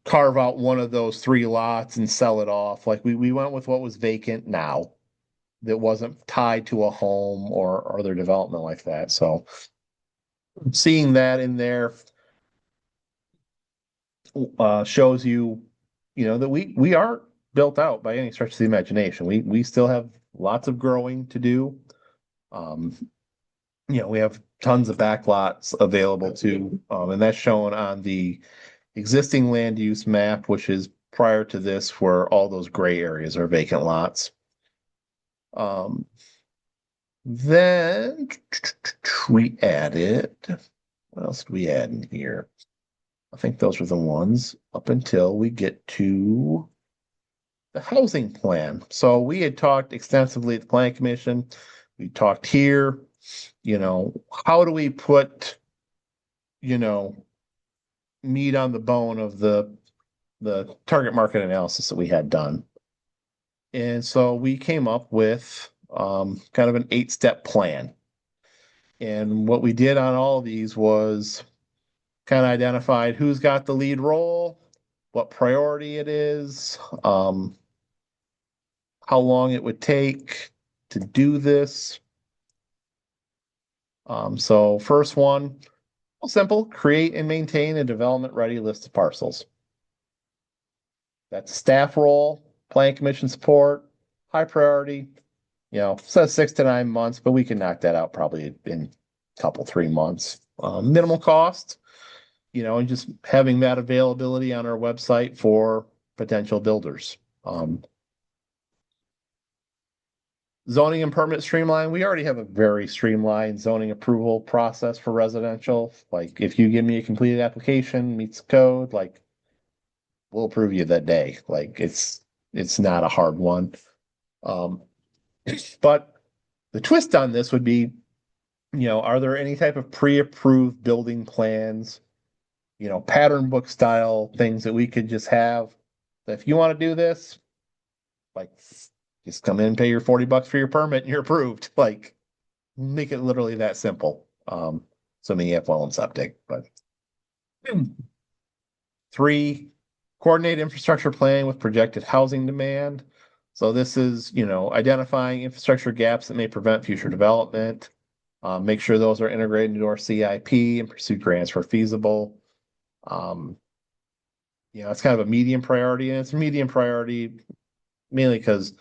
carve out one of those 3 lots and sell it off. Like we went with what was vacant now, that wasn't tied to a home or other development like that. So seeing that in there shows you, that we aren't built out by any stretch of the imagination. We still have lots of growing to do. We have tons of back lots available too. And that's shown on the existing land use map, which is prior to this, where all those gray areas are vacant lots. Then we added, what else did we add in here? I think those were the ones up until we get to the housing plan. So we had talked extensively at the Planning Commission. We talked here, how do we put, meat on the bone of the target market analysis that we had done. And so we came up with kind of an 8-step plan. And what we did on all of these was kind of identified who's got the lead role, what priority it is, how long it would take to do this. So first one, simple, create and maintain a development-ready list of parcels. That's staff role, Planning Commission support, high priority, says 6 to 9 months, but we can knock that out probably in a couple, 3 months. Minimal cost, and just having that availability on our website for potential builders. Zoning and permit streamline. We already have a very streamlined zoning approval process for residential. Like if you give me a completed application, meets code, like we'll approve you that day. Like it's not a hard one. But the twist on this would be, are there any type of pre-approved building plans pattern book style things that we could just have. If you want to do this, like, just come in, pay your $40 for your permit and you're approved. Like, make it literally that simple. So many have well and septic, but 3, coordinate infrastructure planning with projected housing demand. So this is, identifying infrastructure gaps that may prevent future development. Make sure those are integrated into our CIP and pursue grants where feasible. It's kind of a medium priority, and it's a medium priority mainly because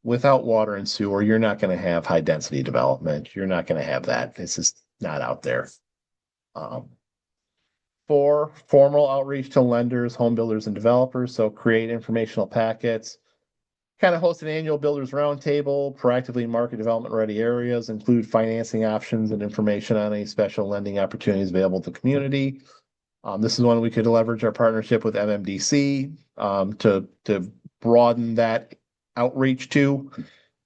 without water and sewer, you're not going to have high density development. You're not going to have that. It's just not out there. 4, formal outreach to lenders, home builders, and developers. So create informational packets, kind of host an annual builders roundtable, proactively market development ready areas, include financing options and information on any special lending opportunities available to the community. This is one we could leverage our partnership with MMDC to broaden that outreach to.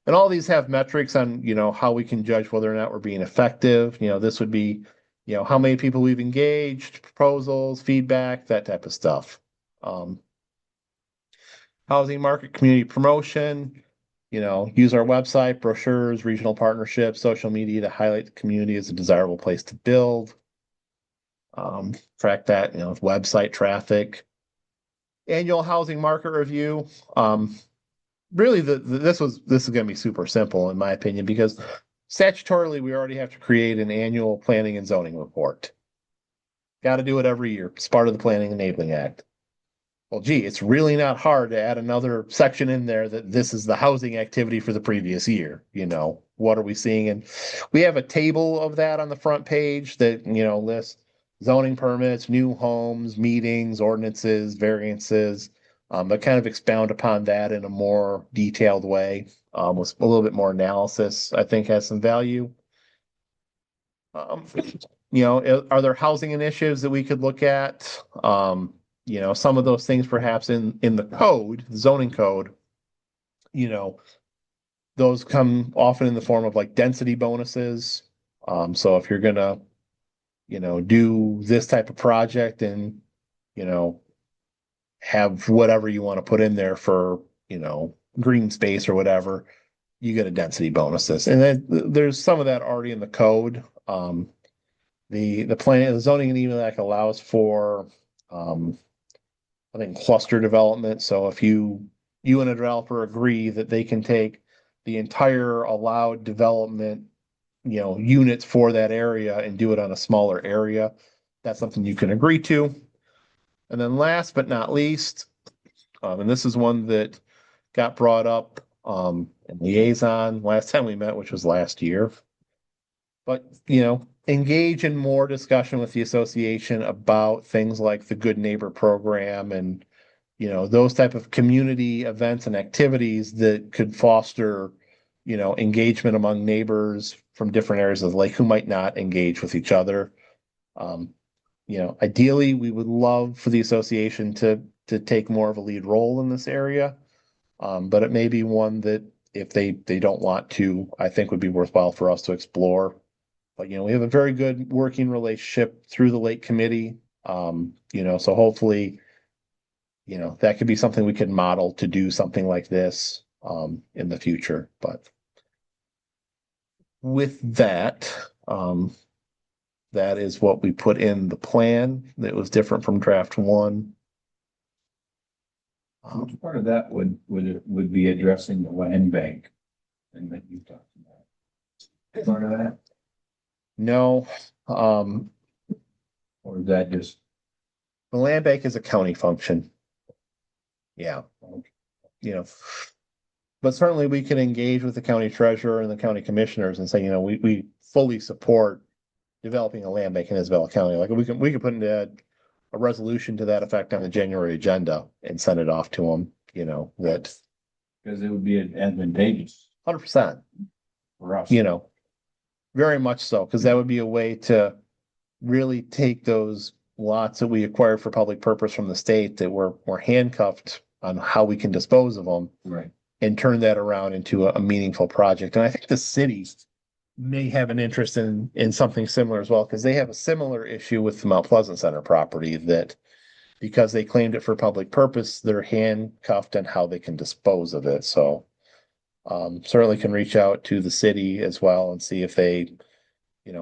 And all these have metrics on, how we can judge whether or not we're being effective. This would be, how many people we've engaged, proposals, feedback, that type of stuff. Housing market community promotion, use our website, brochures, regional partnerships, social media to highlight the community as a desirable place to build. Track that, with website traffic. Annual housing market review. Really, this is going to be super simple in my opinion, because statutorily we already have to create an annual planning and zoning report. Got to do it every year. It's part of the Planning Enabling Act. Well, gee, it's really not hard to add another section in there that this is the housing activity for the previous year. What are we seeing? And we have a table of that on the front page that, lists zoning permits, new homes, meetings, ordinances, variances, but kind of expound upon that in a more detailed way, with a little bit more analysis, I think has some value. Are there housing initiatives that we could look at? Some of those things perhaps in the code, the zoning code, those come often in the form of like density bonuses. So if you're gonna, do this type of project and, have whatever you want to put in there for, green space or whatever, you get a density bonuses. And then there's some of that already in the code. The zoning and Enabling Act allows for, I think, cluster development. So if you and a developer agree that they can take the entire allowed development, units for that area and do it on a smaller area, that's something you can agree to. And then last but not least, and this is one that got brought up in liaison last time we met, which was last year. But, engage in more discussion with the association about things like the Good Neighbor program and, those type of community events and activities that could foster, engagement among neighbors from different areas of the lake who might not engage with each other. Ideally, we would love for the association to take more of a lead role in this area. But it may be one that if they don't want to, I think would be worthwhile for us to explore. But, we have a very good working relationship through the Lake Committee. So hopefully, that could be something we could model to do something like this in the future. But with that, that is what we put in the plan that was different from draft 1. Which part of that would be addressing the land bank thing that you talked about? Part of that, No, or is that just, the land bank is a county function. Yeah. But certainly we can engage with the county treasurer and the county commissioners and say, we fully support developing a land bank in Isabella County. Like we can put into a resolution to that effect on the January agenda and send it off to them, that because it would be advantageous 100%, for us. very much so, because that would be a way to really take those lots that we acquired for public purpose from the state that were handcuffed on how we can dispose of them, Right. and turn that around into a meaningful project. And I think the city, may have an interest in something similar as well, because they have a similar issue with the Mount Pleasant Center property that because they claimed it for public purpose, they're handcuffed on how they can dispose of it, so certainly can reach out to the city as well and see if they,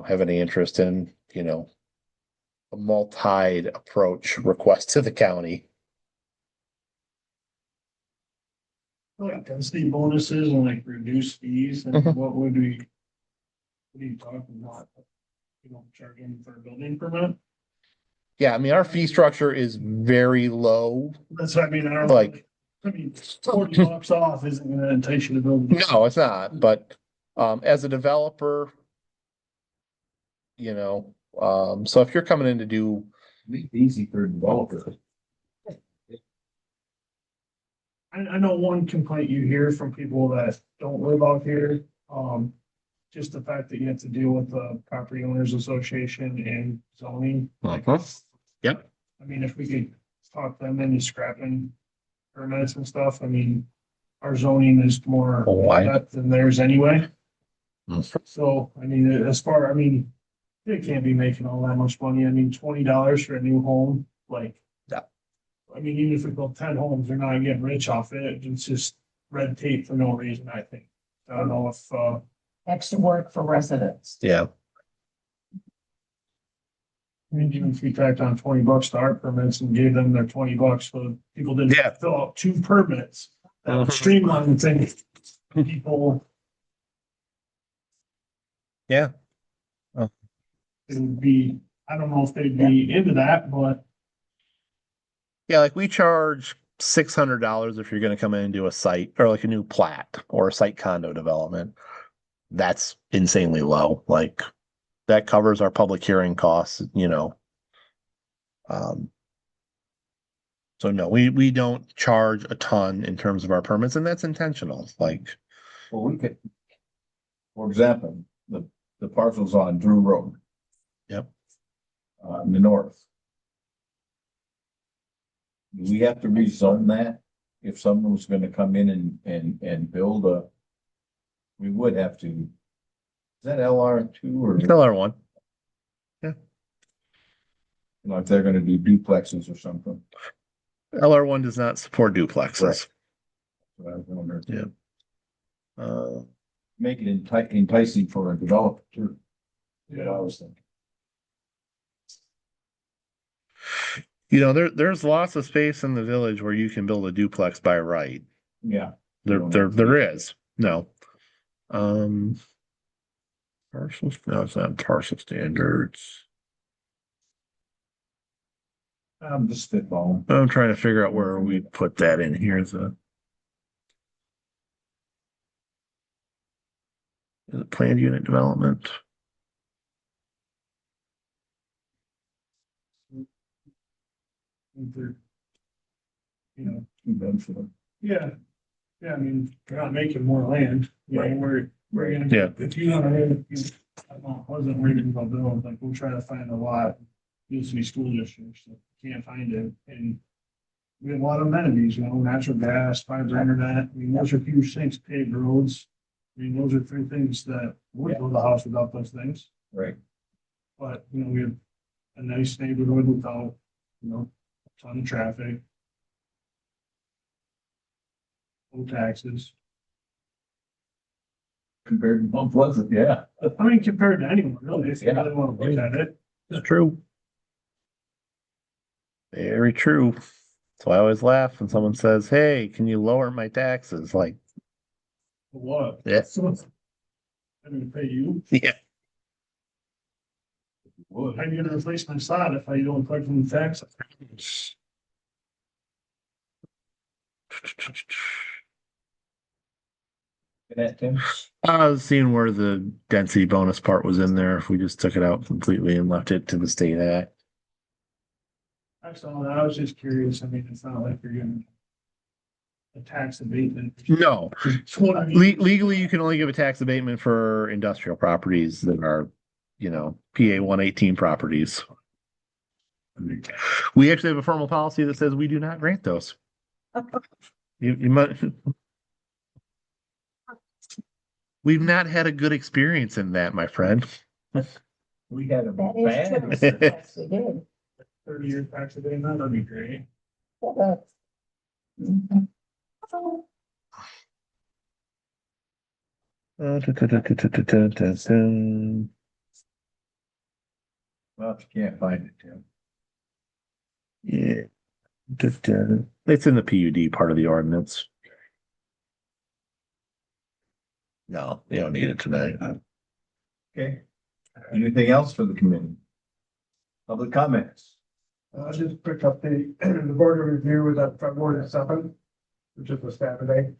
have any interest in, a multi approach request to the county. Like density bonuses and like reduced fees and Mhm. what would we? What are you talking about? Charging for a building permit? Yeah, I mean, our fee structure is very low. That's what I mean, I don't Like- I mean, $40 off isn't gonna entice you to build. No, it's not, but as a developer, so if you're coming in to do, Make it easy for developers. I know one complaint you hear from people that don't live out here, just the fact that you have to deal with the property owners association and zoning. Yep. I mean, if we could talk them into scrapping permits and stuff, I mean, our zoning is more depth than theirs anyway. So, I mean, they can't be making all that much money. I mean, $20 for a new home, like. Yeah. I mean, even if we build 10 homes, they're not getting rich off it. It's just red tape for no reason, I think. I don't know if, Extra work for residents. yeah, I mean, even if we tacked on $20 to our permits and gave them their $20, so people didn't Yeah. fill out 2 permits. That would Mhm. streamline things. People, yeah. it would be, I don't know if they'd be into that, but Yeah, like we charge $600 if you're gonna come in and do a site or like a new plat or a site condo development. That's insanely low. Like that covers our public hearing costs, So no, we don't charge a ton in terms of our permits, and that's intentional. Like, Well, we could, for example, the parcels on Drew Road. Yep. In the north. Do we have to rezone that if someone was gonna come in and build a? We would have to. Is that LR2 or LR1. like they're gonna do duplexes or something? LR1 does not support duplexes. Right. So I was wondering. Yeah. Make it enticing for a developer too. Yeah, I was thinking. There's lots of space in the village where you can build a duplex by right. Yeah. There is. No. Parcel, no, it's not parcel standards. I'm just spitballing. I'm trying to figure out where we put that in here. Is it planned unit development? they're, Eventually. yeah. Yeah, I mean, we're not making more land. Right. We're gonna. Yeah. If you don't, I wasn't reading about bills, like we'll try to find a lot. Used to be school districts, so can't find it, and we have a lot of amenities, natural gas, fiber internet. I mean, those are huge things, paved roads. I mean, those are 3 things that would build a house without those things. Right. But, we have a nice neighborhood without, a ton of traffic. No taxes. Compared to Mount Pleasant, yeah. I mean, compared to anyone, really, if you Yeah. really want to look at it. It's true. Very true. So I always laugh when someone says, "Hey, can you lower my taxes?" Like, For what? yeah, I'm gonna pay you. yeah. Would. I'm gonna replace my sod if I don't collect from the tax. That, Tim? I was seeing where the density bonus part was in there. If we just took it out completely and left it to the state act. Actually, I was just curious. I mean, it's not like you're getting a tax abatement. No, It's what I mean. legally, you can only give a tax abatement for industrial properties that are, PA 118 properties. We actually have a formal policy that says we do not grant those. You might. We've not had a good experience in that, my friend. We had a That is bad. true. Yes, we did. 30 years back today, that'd be great. Mhm. Well, if you can't find it, Tim. Yeah. It's in the PUD part of the ordinance. No, you don't need it tonight. Okay. Anything else for the committee? Public comments? Just a quick update, the board review was at February 7th, which is a Saturday,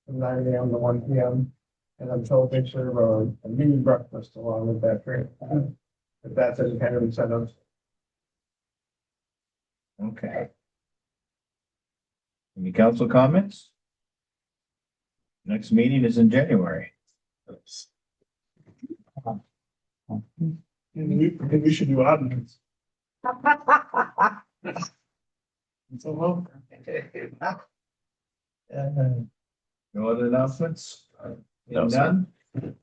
from 9 AM to 1 PM. And I'm told they serve a mini breakfast along with that drink, if that's any kind of incentive. Okay. Any council comments? Next meeting is in January. And we should do odd ones. So, well, No other announcements? No, sir. None?